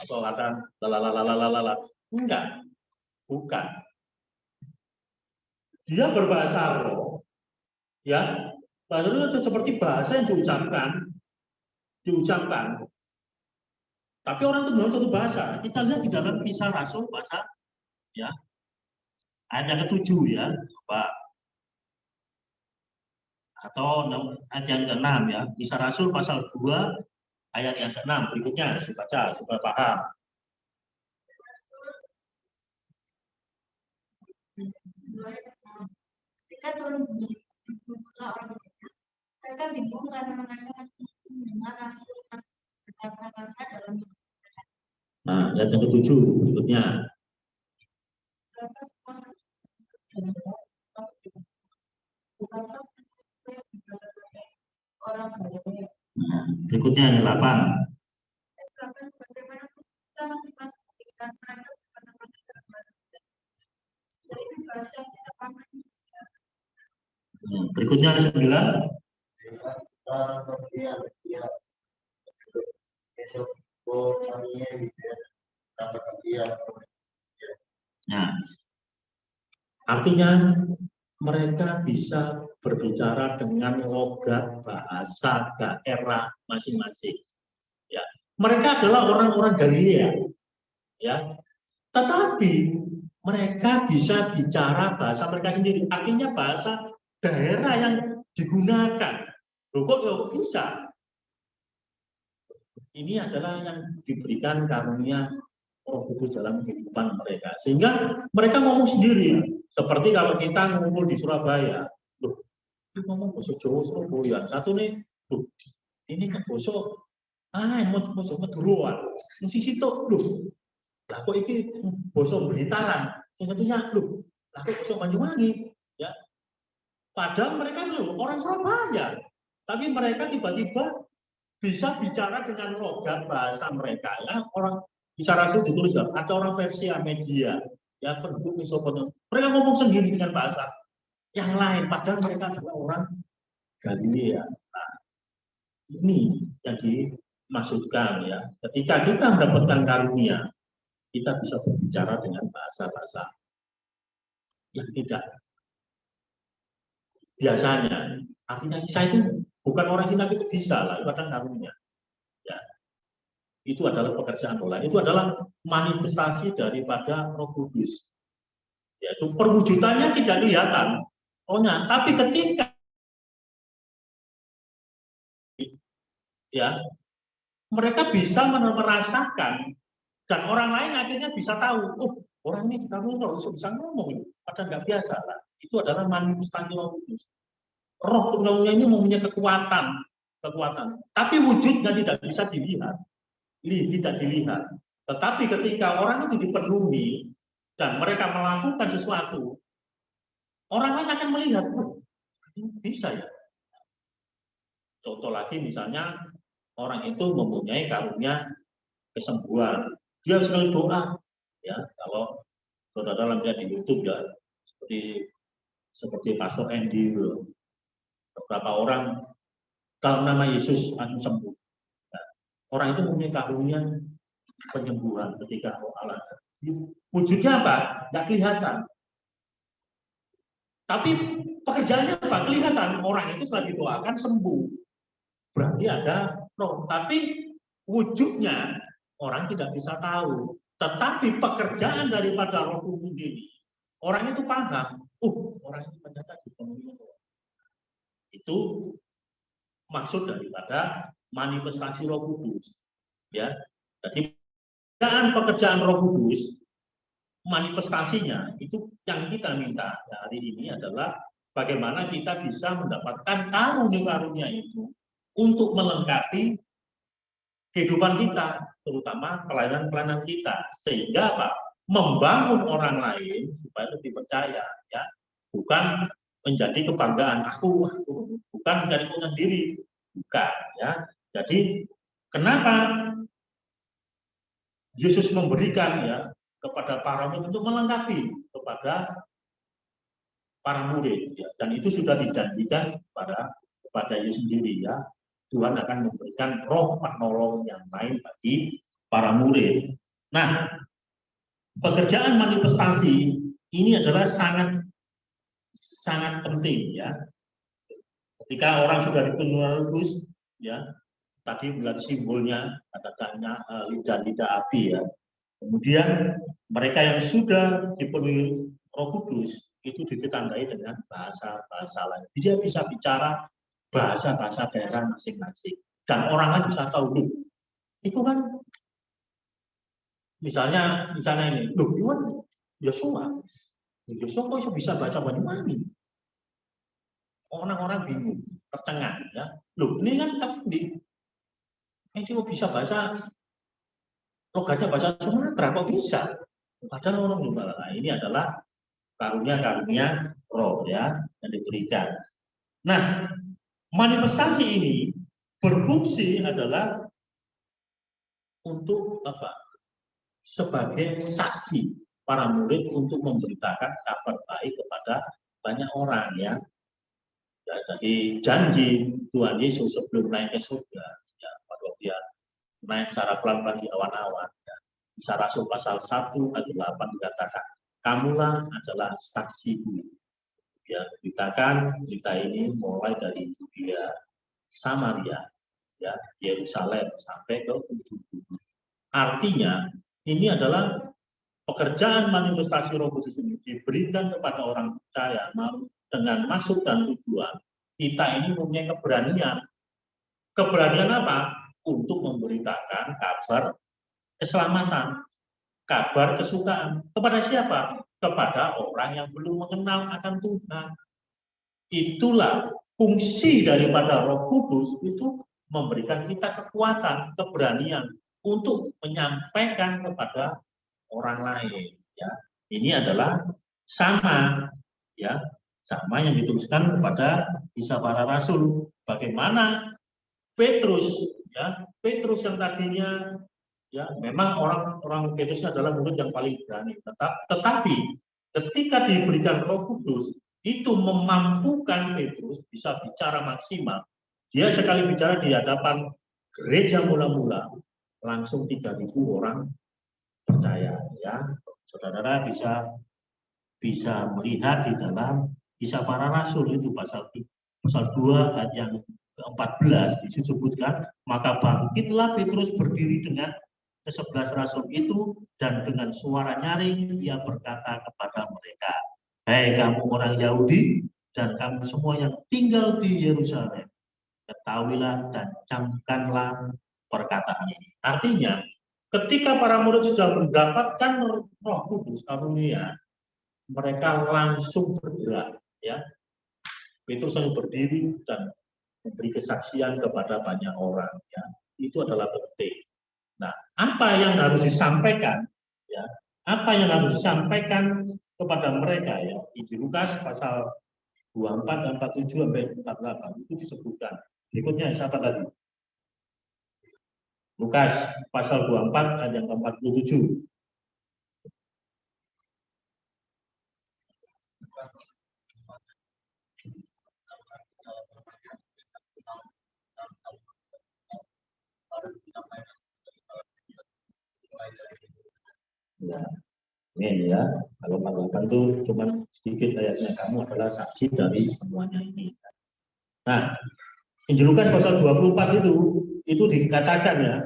atau ada lalalalalalala. Enggak. Bukan. Dia berbahasa roh, ya. Bahasa roh itu seperti bahasa yang diucapkan. Tapi orang itu belum satu bahasa. Kita lihat di dalam Kisah Rasul bahasa, ya, ayat yang ke-7, ya, coba, atau ayat yang ke-6, ya, Kisah Rasul pasal 2 ayat yang ke-6 berikutnya dibaca supaya paham. Ketika turun mereka bingung karena mereka masih ayat yang ke-7 berikutnya. Berikutnya yang 8. Berikutnya yang 9. Nah, artinya mereka bisa berbicara dengan logat bahasa daerah masing-masing. Ya, mereka adalah orang-orang Galilea, ya. Tetapi mereka bisa bicara bahasa mereka sendiri. Artinya bahasa daerah yang digunakan. Loh, kok bisa? Ini adalah yang diberikan karunia Roh Kudus dalam kehidupan mereka. Sehingga mereka ngomong sendiri. Seperti kalau kita ngumpul di Surabaya. Loh, ini ngomong bahasa Jawa Surabaya. Satu nih, loh, ini kan bahasa bahasa Maduroan. Mesti situ, loh. Lah kok ini bahasa Blitar. Satunya, loh, lah kok bahasa Banyuwangi. Ya. Padahal mereka loh, orang Surabaya. Tapi mereka tiba-tiba bisa bicara dengan logat bahasa mereka. Ya, orang bisa rasul ditulis atau orang Persia, Media, ya penduduk Mesopotamia. Mereka ngomong sendiri dengan bahasa yang lain, padahal mereka adalah orang Galilea. Nah, ini yang dimaksudkan ya. Ketika kita mendapatkan karunia, kita bisa berbicara dengan bahasa-bahasa yang tidak biasanya. Artinya saya itu bukan orang Cina, itu bisa lah, itu kadang karunia. Ya. Itu adalah pekerjaan Allah. Itu adalah manifestasi daripada Roh Kudus. Yaitu perwujudannya tidak kelihatan. Tapi ketika ya mereka bisa merasakan dan orang lain akhirnya bisa tahu, oh orang ini kita ngomong, bisa ngomong, padahal nggak biasa lah. Itu adalah manifestasi Roh Kudus. Roh Kudusnya ini mempunyai kekuatan. Tapi wujudnya tidak bisa dilihat. Tidak dilihat. Tetapi ketika orang itu dipenuhi dan mereka melakukan sesuatu, orang lain akan melihat, oh, ini bisa ya. Contoh lagi misalnya orang itu mempunyai karunia kesembuhan, dia sekali doa, ya kalau saudara lihat di YouTube ya, seperti Pastor Andy, beberapa orang kalau nama Yesus langsung sembuh. Orang itu mempunyai karunia penyembuhan ketika roh Allah. Wujudnya apa? Nggak kelihatan. Tapi pekerjaannya apa? Kelihatan. Orang itu setelah didoakan sembuh. Berarti ada roh. Tapi wujudnya orang tidak bisa tahu. Tetapi pekerjaan daripada Roh Kudus ini, orang itu paham. Orang itu ternyata dipenuhi roh. Itu maksud daripada manifestasi Roh Kudus, ya. Jadi pekerjaan Roh Kudus, manifestasinya itu yang kita minta hari ini adalah bagaimana kita bisa mendapatkan karunia-karunia itu untuk melengkapi kehidupan kita, terutama pelayanan-pelayanan kita, sehingga apa? Membangun orang lain supaya lebih percaya, ya. Bukan menjadi kebanggaan aku, bukan menjadi kepentingan diri, bukan, ya. Jadi kenapa Yesus memberikan ya kepada para murid untuk melengkapi kepada para murid, ya. Dan itu sudah dijanjikan kepada Yesus sendiri, ya. Tuhan akan memberikan roh penolong yang lain bagi para murid. Nah, pekerjaan manifestasi ini adalah sangat penting, ya. Ketika orang sudah dipenuhi Roh Kudus, ya, tadi melihat simbolnya, katakannya lidah-lidah api, ya. Kemudian mereka yang sudah dipenuhi Roh Kudus itu ditandai dengan bahasa-bahasa lain. Dia bisa bicara bahasa-bahasa daerah masing-masing. Dan orang kan bisa tahu, loh, itu kan misalnya ini, loh, Yuan Yosua kok bisa baca Banyuwangi? Orang-orang bingung, tercengang, ya. Loh, ini kan dia bisa bahasa logatnya bahasa Sumatera, kok bisa? Padahal orang Donggala. Nah, ini adalah karunia-karunia roh ya yang diberikan. Nah, manifestasi ini berfungsi adalah untuk apa? Sebagai saksi para murid untuk memberitakan kabar baik kepada banyak orang ya. Ya, jadi janji Tuhan Yesus sebelum naik ke surga, ya, pada waktu dia naik secara pelan-pelan di awan-awan. Ya. Kisah Rasul pasal 1 ayat 8 dikatakan, kamulah adalah saksiku. Ya, beritakan cerita ini mulai dari Yudea, Samaria, ya, Yerusalem sampai ke ujung bumi. Artinya ini adalah pekerjaan manifestasi Roh Kudus ini diberikan kepada orang percaya dengan maksud dan tujuan. Kita ini mempunyai keberanian. Keberanian apa? Untuk memberitakan kabar keselamatan, kabar kesukaan. Kepada siapa? Kepada orang yang belum mengenal akan Tuhan. Itulah fungsi daripada Roh Kudus itu memberikan kita kekuatan, keberanian untuk menyampaikan kepada orang lain. Ya, ini adalah sama, ya, sama yang dituliskan kepada Kisah Para Rasul. Bagaimana Petrus, ya, Petrus yang tadinya, ya, memang orang Petrus adalah murid yang paling berani. Tetapi ketika diberikan Roh Kudus, itu memampukan Petrus bisa bicara maksimal. Dia sekali bicara di hadapan gereja mula-mula, langsung 3.000 orang percaya, ya. Saudara bisa melihat di dalam Kisah Para Rasul itu pasal 2 ayat yang ke-14 disebutkan, maka bangkitlah Petrus berdiri dengan ke-11 rasul itu dan dengan suara nyaring ia berkata kepada mereka, "Hai kamu orang Yahudi dan kamu semua yang tinggal di Yerusalem, ketahuilah dan camkanlah perkataan ini." Artinya, ketika para murid sudah mendapatkan Roh Kudus karunia, mereka langsung bergerak, ya. Petrus hanya berdiri dan memberi kesaksian kepada banyak orang, ya. Itu adalah penting. Nah, apa yang harus disampaikan, ya? Apa yang harus disampaikan kepada mereka, ya? Di Lukas pasal 24 dan 47 sampai 48 itu disebutkan. Berikutnya siapa tadi? Lukas pasal 24 ayat yang ke-47. Ya, ini ya. Kalau 48 itu cuma sedikit ayatnya, kamu adalah saksi dari semuanya ini. Nah, Injil Lukas pasal 24 itu dikatakan, ya,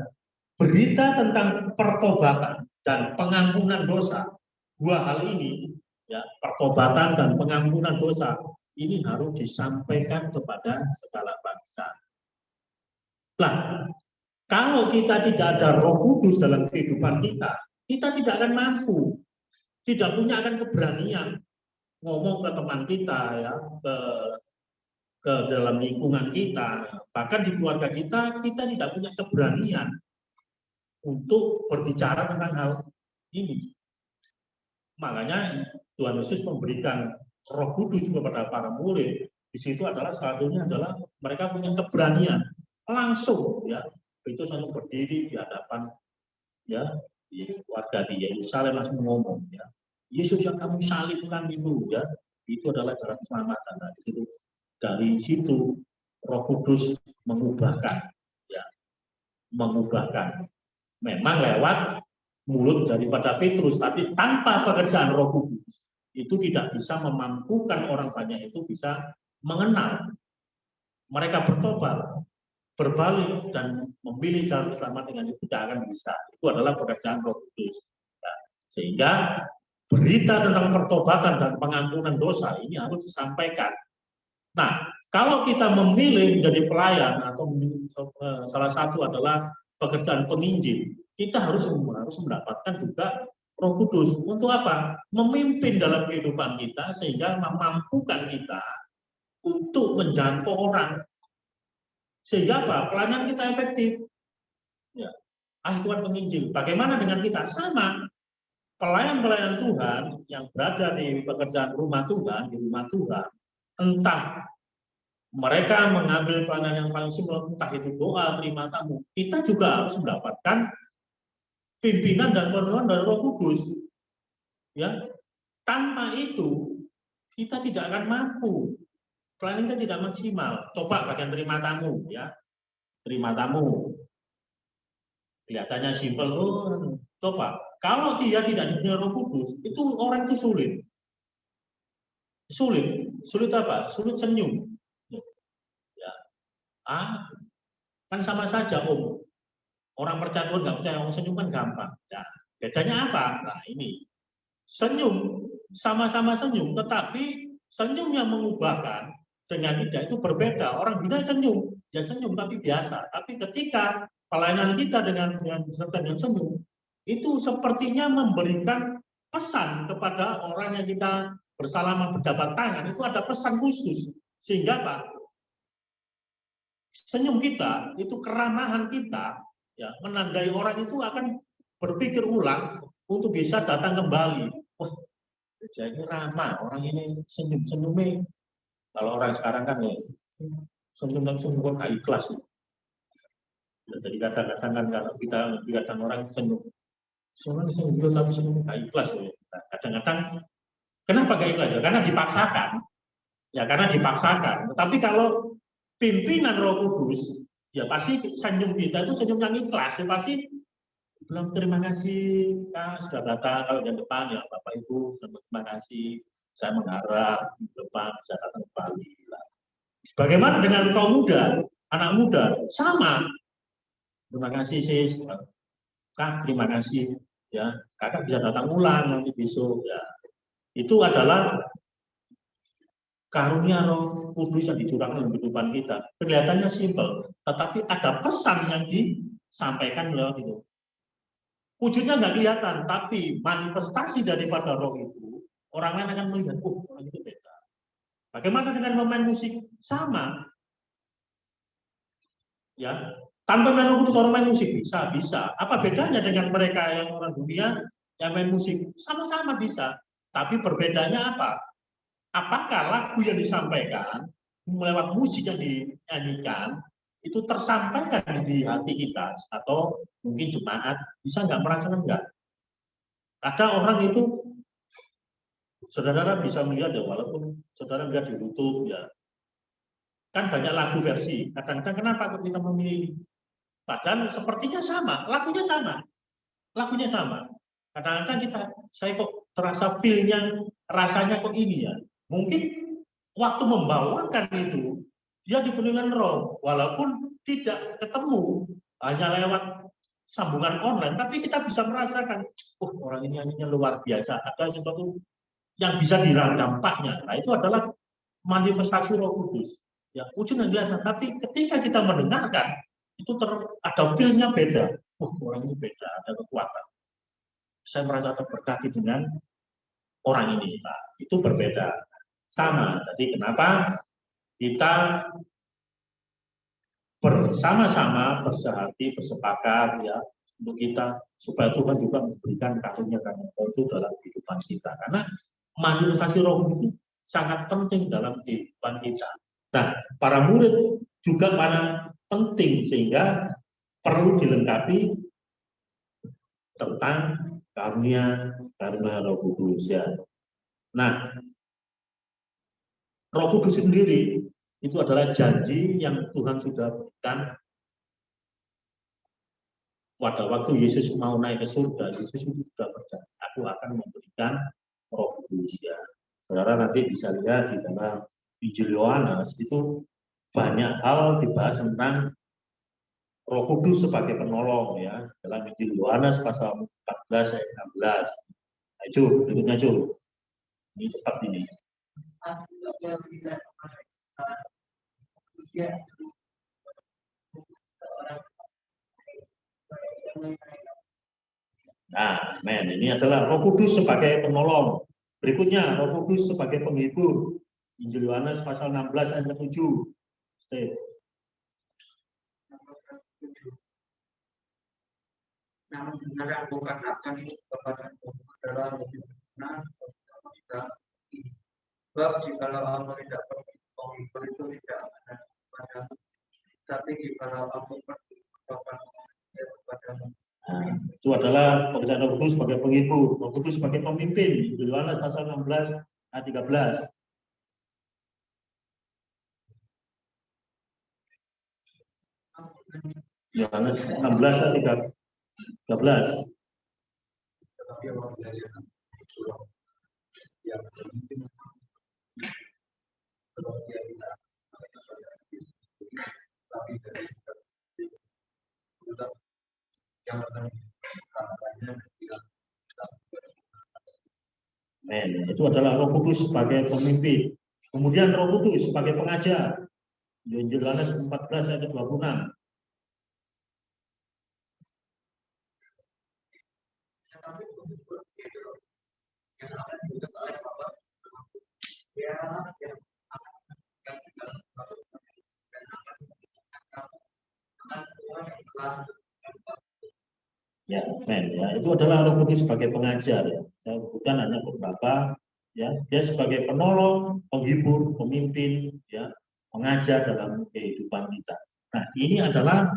berita tentang pertobatan dan pengampunan dosa. Dua hal ini, ya, pertobatan dan pengampunan dosa, ini harus disampaikan kepada segala bangsa. Nah, kalau kita tidak ada Roh Kudus dalam kehidupan kita tidak akan mampu, tidak punya akan keberanian ngomong ke teman kita, ya, ke dalam lingkungan kita, bahkan di keluarga kita tidak punya keberanian untuk berbicara tentang hal ini. Makanya Tuhan Yesus memberikan Roh Kudus kepada para murid. Di situ adalah satunya adalah mereka punya keberanian langsung, ya. Itu langsung berdiri di hadapan, ya, di warga di Yerusalem langsung ngomong, ya, Yesus yang kamu salibkan itu, ya, itu adalah jalan keselamatan. Nah, dari situ Roh Kudus mengubahkan, ya, mengubahkan. Memang lewat mulut daripada Petrus, tapi tanpa pekerjaan Roh Kudus itu tidak bisa memampukan orang banyak itu bisa mengenal. Mereka bertobat, berbalik dan memilih jalan keselamatan dengan itu tidak akan bisa. Itu adalah pekerjaan Roh Kudus. Nah, sehingga berita tentang pertobatan dan pengampunan dosa ini harus disampaikan. Nah, kalau kita memilih menjadi pelayan atau salah satu adalah pekerjaan penginjil, kita harus mendapatkan juga Roh Kudus. Untuk apa? Memimpin dalam kehidupan kita sehingga memampukan kita untuk menjangkau orang. Sehingga apa? Pelayanan kita efektif. Ya. ahli Tuhan penginjil. Bagaimana dengan kita? Sama. Pelayan-pelayan Tuhan yang berada di pekerjaan rumah Tuhan, di rumah Tuhan, entah mereka mengambil peranan yang paling simpel, entah itu doa, terima tamu, kita juga harus mendapatkan pimpinan dan penuhan dari Roh Kudus. Ya, tanpa itu kita tidak akan mampu. Pelayanan kita tidak maksimal. Coba bagian terima tamu, ya, terima tamu. Kelihatannya simpel, coba. Kalau dia tidak diberi Roh Kudus, itu orang itu sulit. Sulit apa? Sulit senyum. Ya. Kan sama saja, Om. Orang percaya Tuhan nggak percaya, orang senyum kan gampang. Ya. Bedanya apa? Nah ini, senyum, sama-sama senyum, tetapi senyum yang mengubahkan dengan tidak itu berbeda. Orang bilang senyum, ya senyum tapi biasa. Tapi ketika pelayanan kita dengan senyum, itu sepertinya memberikan pesan kepada orang yang kita bersalaman berjabat tangan, itu ada pesan khusus. Sehingga Pak, senyum kita, itu keramahan kita, ya, menandai orang itu akan berpikir ulang untuk bisa datang kembali. Wah, gereja ini ramah, orang ini senyum-senyumnya. Kalau orang sekarang kan ya, senyum langsung kok gak ikhlas. Ya, jadi kadang-kadang kan kalau kita kadang orang senyum, senyum tapi senyum gak ikhlas. Ya. Kadang-kadang kenapa gak ikhlas? Ya, karena dipaksakan. Ya karena dipaksakan. Tetapi kalau pimpinan Roh Kudus, ya pasti senyum kita itu senyum yang ikhlas. Ya pasti bilang terima kasih Kak sudah datang, kalau di depan ya Bapak Ibu terima kasih, saya mengharap di depan bisa datang kembali. Bagaimana dengan kaum muda, anak muda? Sama. Terima kasih sis, Kak terima kasih ya, Kakak bisa datang ulang nanti besok ya. Itu adalah karunia Roh Kudus yang dicurahkan dalam kehidupan kita. Kelihatannya simpel, tetapi ada pesan yang disampaikan lewat itu. Wujudnya nggak kelihatan, tapi manifestasi daripada roh itu, orang lain akan melihat, oh, orang itu beda. Bagaimana dengan pemain musik? Sama. Ya, tanpa main Roh Kudus orang main musik bisa. Apa bedanya dengan mereka yang orang dunia yang main musik? Sama-sama bisa. Tapi perbedaannya apa? Apakah lagu yang disampaikan lewat musik yang dinyanyikan itu tersampaikan di hati kita, atau mungkin jemaat bisa nggak merasakan enggak? Ada orang itu, saudara bisa melihat ya, walaupun saudara lihat di YouTube ya, kan banyak lagu versi. Kadang-kadang kenapa kita memilih? Padahal sepertinya sama, lagunya sama. Kadang-kadang saya kok terasa feel-nya, rasanya kok ini ya. Mungkin waktu membawakan itu dia dipenuhi dengan roh, walaupun tidak ketemu, hanya lewat sambungan online, tapi kita bisa merasakan, oh orang ini nyanyinya luar biasa, ada sesuatu yang bisa dirasakan dampaknya. Nah itu adalah manifestasi Roh Kudus. Ya, wujud yang kelihatan, tapi ketika kita mendengarkan, itu ada feel-nya beda. Oh orang ini beda, ada kekuatan. Saya merasa terberkati dengan orang ini. Nah, itu berbeda. Sama. Jadi kenapa kita bersama-sama bersehati, bersepakat ya untuk kita supaya Tuhan juga memberikan karunia itu dalam kehidupan kita. Karena manifestasi roh itu sangat penting dalam kehidupan kita. Nah, para murid juga penting sehingga perlu dilengkapi tentang karunia Roh Kudus ya. Nah, Roh Kudus sendiri itu adalah janji yang Tuhan sudah berikan pada waktu Yesus mau naik ke surga. Yesus itu sudah berjanji, aku akan memberikan Roh Kudus ya. Saudara nanti bisa lihat di dalam Injil Yohanes itu banyak hal dibahas tentang Roh Kudus sebagai penolong ya. Dalam Injil Yohanes pasal 14 ayat 16. Nah, Ju, berikutnya Ju. Ini cepat ini. Nah, ini adalah Roh Kudus sebagai penolong. Berikutnya, Roh Kudus sebagai penghibur. Injil Yohanes pasal 16 ayat 7. Stay. benar yang aku katakan kepadamu adalah lebih benar kita. Sebab jikalau aku tidak pergi, pengikut itu tidak ada kepadamu. Tapi jikalau aku pergi, kepadamu. Nah, itu adalah pekerjaan Roh Kudus sebagai penghibur, Roh Kudus sebagai pemimpin. Yohanes pasal 16 ayat 13. Yohanes 16 ayat 13. Itu adalah Roh Kudus sebagai pemimpin. Kemudian Roh Kudus sebagai pengajar. Injil Yohanes 14 ayat 26. Ya, itu adalah Roh Kudus sebagai pengajar. Ya. Saya sebutkan hanya beberapa. Ya, dia sebagai penolong, penghibur, pemimpin, ya, pengajar dalam kehidupan kita. Nah, ini adalah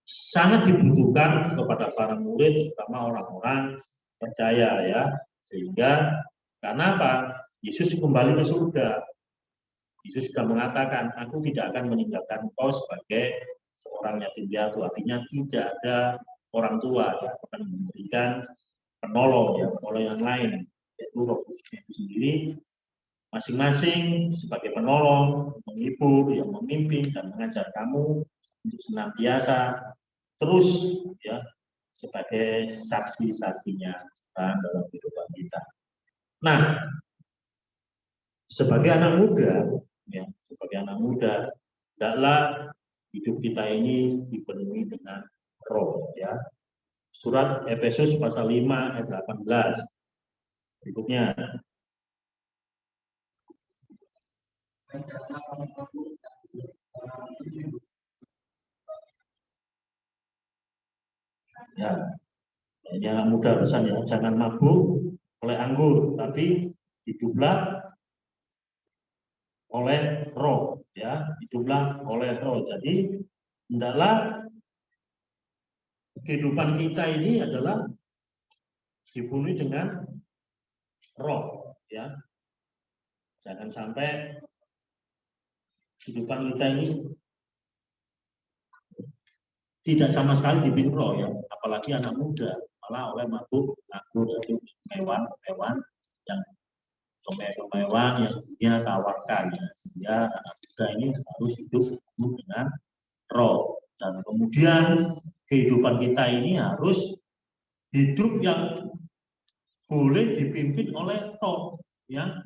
sangat dibutuhkan kepada para murid, terutama orang-orang percaya, ya, sehingga karena apa? Yesus kembali ke surga. Yesus sudah mengatakan, aku tidak akan meninggalkan engkau sebagai seorang yatim piatu. Artinya tidak ada orang tua yang akan memberikan penolong, ya, penolong yang lain, yaitu Roh Kudus itu sendiri, masing-masing sebagai penolong, menghibur, yang memimpin dan mengajar kamu untuk senantiasa terus, ya, sebagai saksi-saksinya dalam kehidupan kita. Nah, sebagai anak muda, ya, sebagai anak muda, hendaklah hidup kita ini dipenuhi dengan Roh, ya. Surat Efesus pasal 5 ayat 18. Berikutnya. Ya, ini anak muda pesan, ya, jangan mabuk oleh anggur, tapi hiduplah oleh Roh, ya, hiduplah oleh Roh. Jadi hendaklah kehidupan kita ini adalah dipenuhi dengan Roh, ya. Jangan sampai kehidupan kita ini tidak sama sekali dipimpin Roh, ya, apalagi anak muda, malah oleh mabuk anggur itu hewan yang mewah yang dia tawarkan, ya. Sehingga anak muda ini harus hidup dengan Roh, dan kemudian kehidupan kita ini harus hidup yang boleh dipimpin oleh Roh, ya.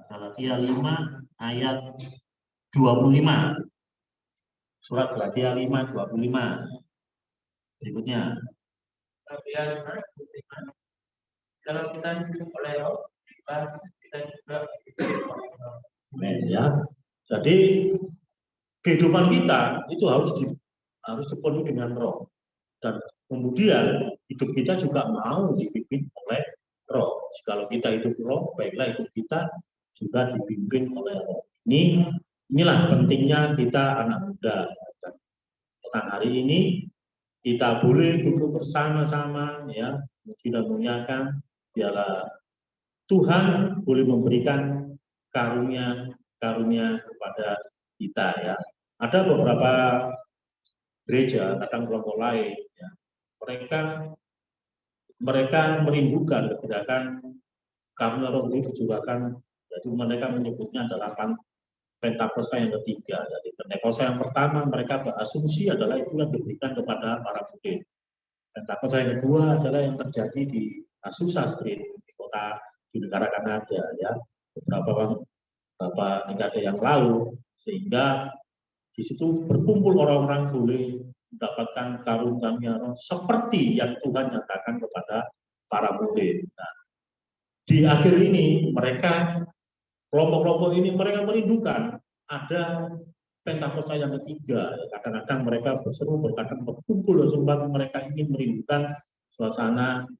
Galatia 5 ayat 25. Surat Galatia 5 25. Berikutnya. Kalau kita hidup oleh Roh, kita juga ya. Jadi kehidupan kita itu harus dipenuhi dengan Roh, dan kemudian hidup kita juga mau dipimpin oleh Roh. Kalau kita hidup Roh, baiklah hidup kita juga dipimpin oleh Roh. Inilah pentingnya kita anak muda. Tentang hari ini kita boleh duduk bersama-sama, ya, memuji dan memuliakan, biarlah Tuhan boleh memberikan karunia kepada kita, ya. Ada beberapa gereja, kadang kelompok lain, ya, mereka merindukan keberadaan karunia Roh Kudus dijurahkan, jadi mereka menyebutnya adalah Pentakosta yang ketiga. Jadi Pentakosta yang pertama mereka berasumsi adalah itu yang diberikan kepada para murid. Pentakosta yang kedua adalah yang terjadi di Azusa Street, di negara Kanada, ya, beberapa negara yang lalu, sehingga di situ berkumpul orang-orang boleh mendapatkan karunia Roh seperti yang Tuhan nyatakan kepada para murid. Nah, di akhir ini mereka kelompok-kelompok ini mereka merindukan ada Pentakosta yang ketiga. Kadang-kadang mereka berseru, berkadang berkumpul, sempat mereka ingin merindukan suasana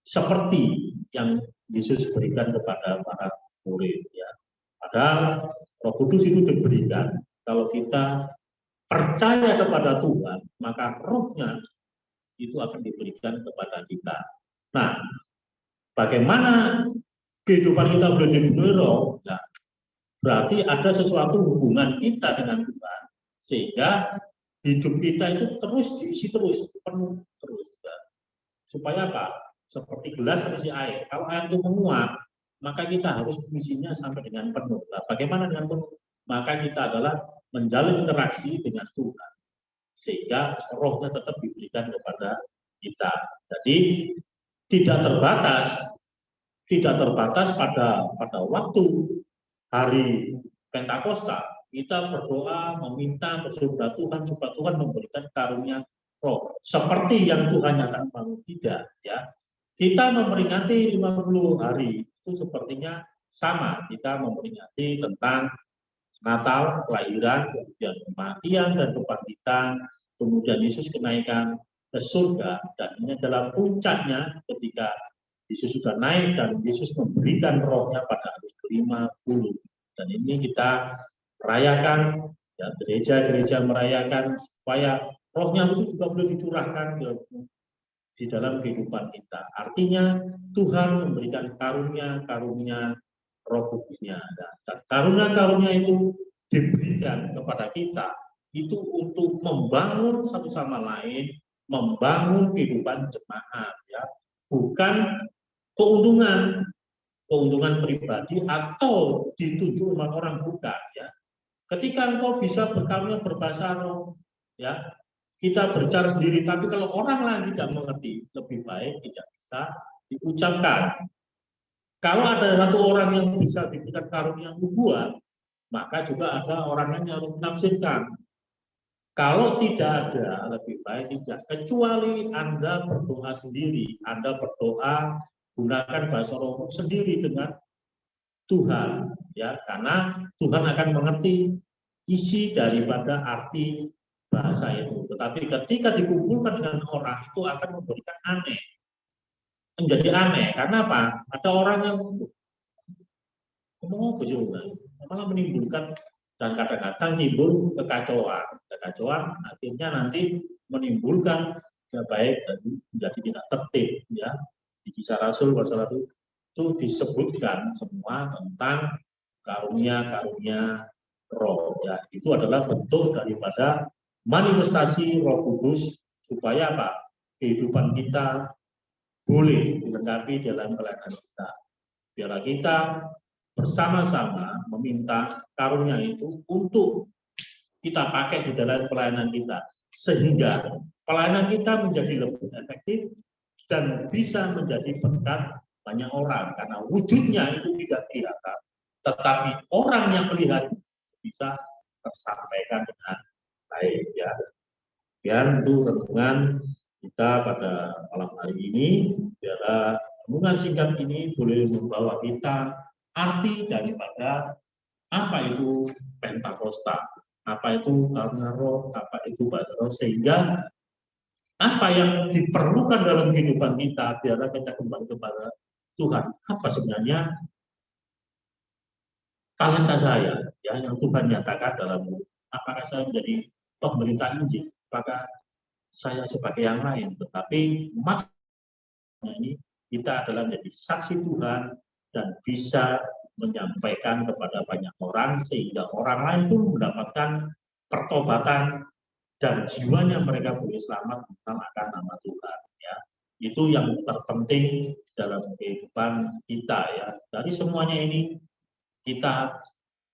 seperti yang Yesus berikan kepada para murid. Ya. Padahal Roh Kudus itu diberikan kalau kita percaya kepada Tuhan, maka rohnya itu akan diberikan kepada kita. Nah, bagaimana kehidupan kita boleh dipenuhi roh? Nah, berarti ada sesuatu hubungan kita dengan Tuhan, sehingga hidup kita itu terus diisi terus, penuh terus. Ya. Supaya apa? Seperti gelas terisi air. Kalau air itu menguap, maka kita harus mengisinya sampai dengan penuh. Nah, bagaimana dengan penuh? Maka kita adalah menjalin interaksi dengan Tuhan, sehingga rohnya tetap diberikan kepada kita. Jadi tidak terbatas pada waktu hari Pentakosta. Kita berdoa, meminta, berseru kepada Tuhan supaya Tuhan memberikan karunia roh. Seperti yang Tuhan nyatakan malu tidak, ya. Kita memperingati 50 hari itu sepertinya sama. Kita memperingati tentang Natal, kelahiran, kemudian kematian dan kebangkitan, kemudian Yesus kenaikan ke surga, dan ini adalah puncaknya ketika Yesus sudah naik dan Yesus memberikan rohnya pada hari ke-50. Dan ini kita rayakan, ya, gereja-gereja merayakan supaya rohnya itu juga boleh dicurahkan di dalam kehidupan kita. Artinya Tuhan memberikan karunia Roh Kudusnya. Dan karunia-karunia itu diberikan kepada kita itu untuk membangun satu sama lain, membangun kehidupan jemaat, ya, bukan keuntungan pribadi atau dituju oleh orang, bukan, ya. Ketika engkau bisa berkarunia berbahasa roh, ya, kita berbicara sendiri, tapi kalau orang lain tidak mengerti, lebih baik tidak bisa diucapkan. Kalau ada satu orang yang bisa diberikan karunia nubuat, maka juga ada orang lain yang harus menafsirkan. Kalau tidak ada, lebih baik tidak. Kecuali Anda berdoa sendiri, Anda berdoa gunakan bahasa roh sendiri dengan Tuhan, ya, karena Tuhan akan mengerti isi daripada arti bahasa itu. Tetapi ketika dikumpulkan dengan orang, itu akan memberikan menjadi aneh. Karena apa? Ada orang yang ngomong malah menimbulkan, dan kadang-kadang timbul kekacauan akhirnya nanti menimbulkan baik dan menjadi tidak tertib, ya. Di Kisah Rasul pasal 1 itu disebutkan semua tentang karunia roh, ya. Itu adalah bentuk daripada manifestasi Roh Kudus supaya apa? Kehidupan kita boleh dilengkapi dalam pelayanan kita. Biarlah kita bersama-sama meminta karunia itu untuk kita pakai di dalam pelayanan kita, sehingga pelayanan kita menjadi lebih efektif dan bisa menjadi berkat banyak orang, karena wujudnya itu tidak kelihatan, tetapi orang yang melihat bisa tersampaikan dengan baik, ya. Biar itu renungan kita pada malam hari ini, biarlah renungan singkat ini boleh membawa kita arti daripada apa itu Pentakosta, apa itu karunia roh, apa itu bahasa roh, sehingga apa yang diperlukan dalam kehidupan kita, biarlah kita kembali kepada Tuhan. Apa sebenarnya talenta saya, ya, yang Tuhan nyatakan dalam, apakah saya menjadi pemberita Injil, apakah saya sebagai yang lain, tetapi maksudnya ini kita adalah menjadi saksi Tuhan dan bisa menyampaikan kepada banyak orang, sehingga orang lain pun mendapatkan pertobatan dan jiwanya mereka boleh selamat akan nama Tuhan, ya. Itu yang terpenting dalam kehidupan kita, ya. Dari semuanya ini kita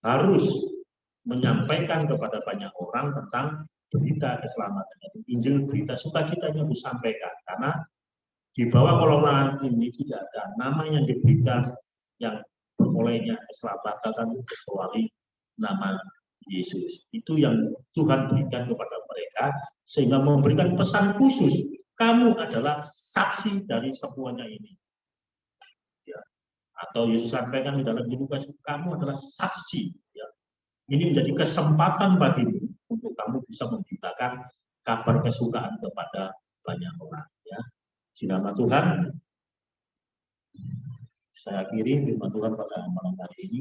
harus menyampaikan kepada banyak orang tentang berita keselamatan, Injil, berita sukacita yang disampaikan, karena di bawah kolonel ini tidak ada nama yang diberikan yang berolehnya keselamatan kecuali nama Yesus. Itu yang Tuhan berikan kepada mereka, sehingga memberikan pesan khusus, kamu adalah saksi dari semuanya ini, ya. Atau Yesus sampaikan di dalam Lukas, kamu adalah saksi, ya. Ini menjadi kesempatan bagimu untuk kamu bisa memberitakan kabar kesukaan kepada banyak orang. Ya, di nama Tuhan, saya akhiri firman Tuhan pada malam hari ini.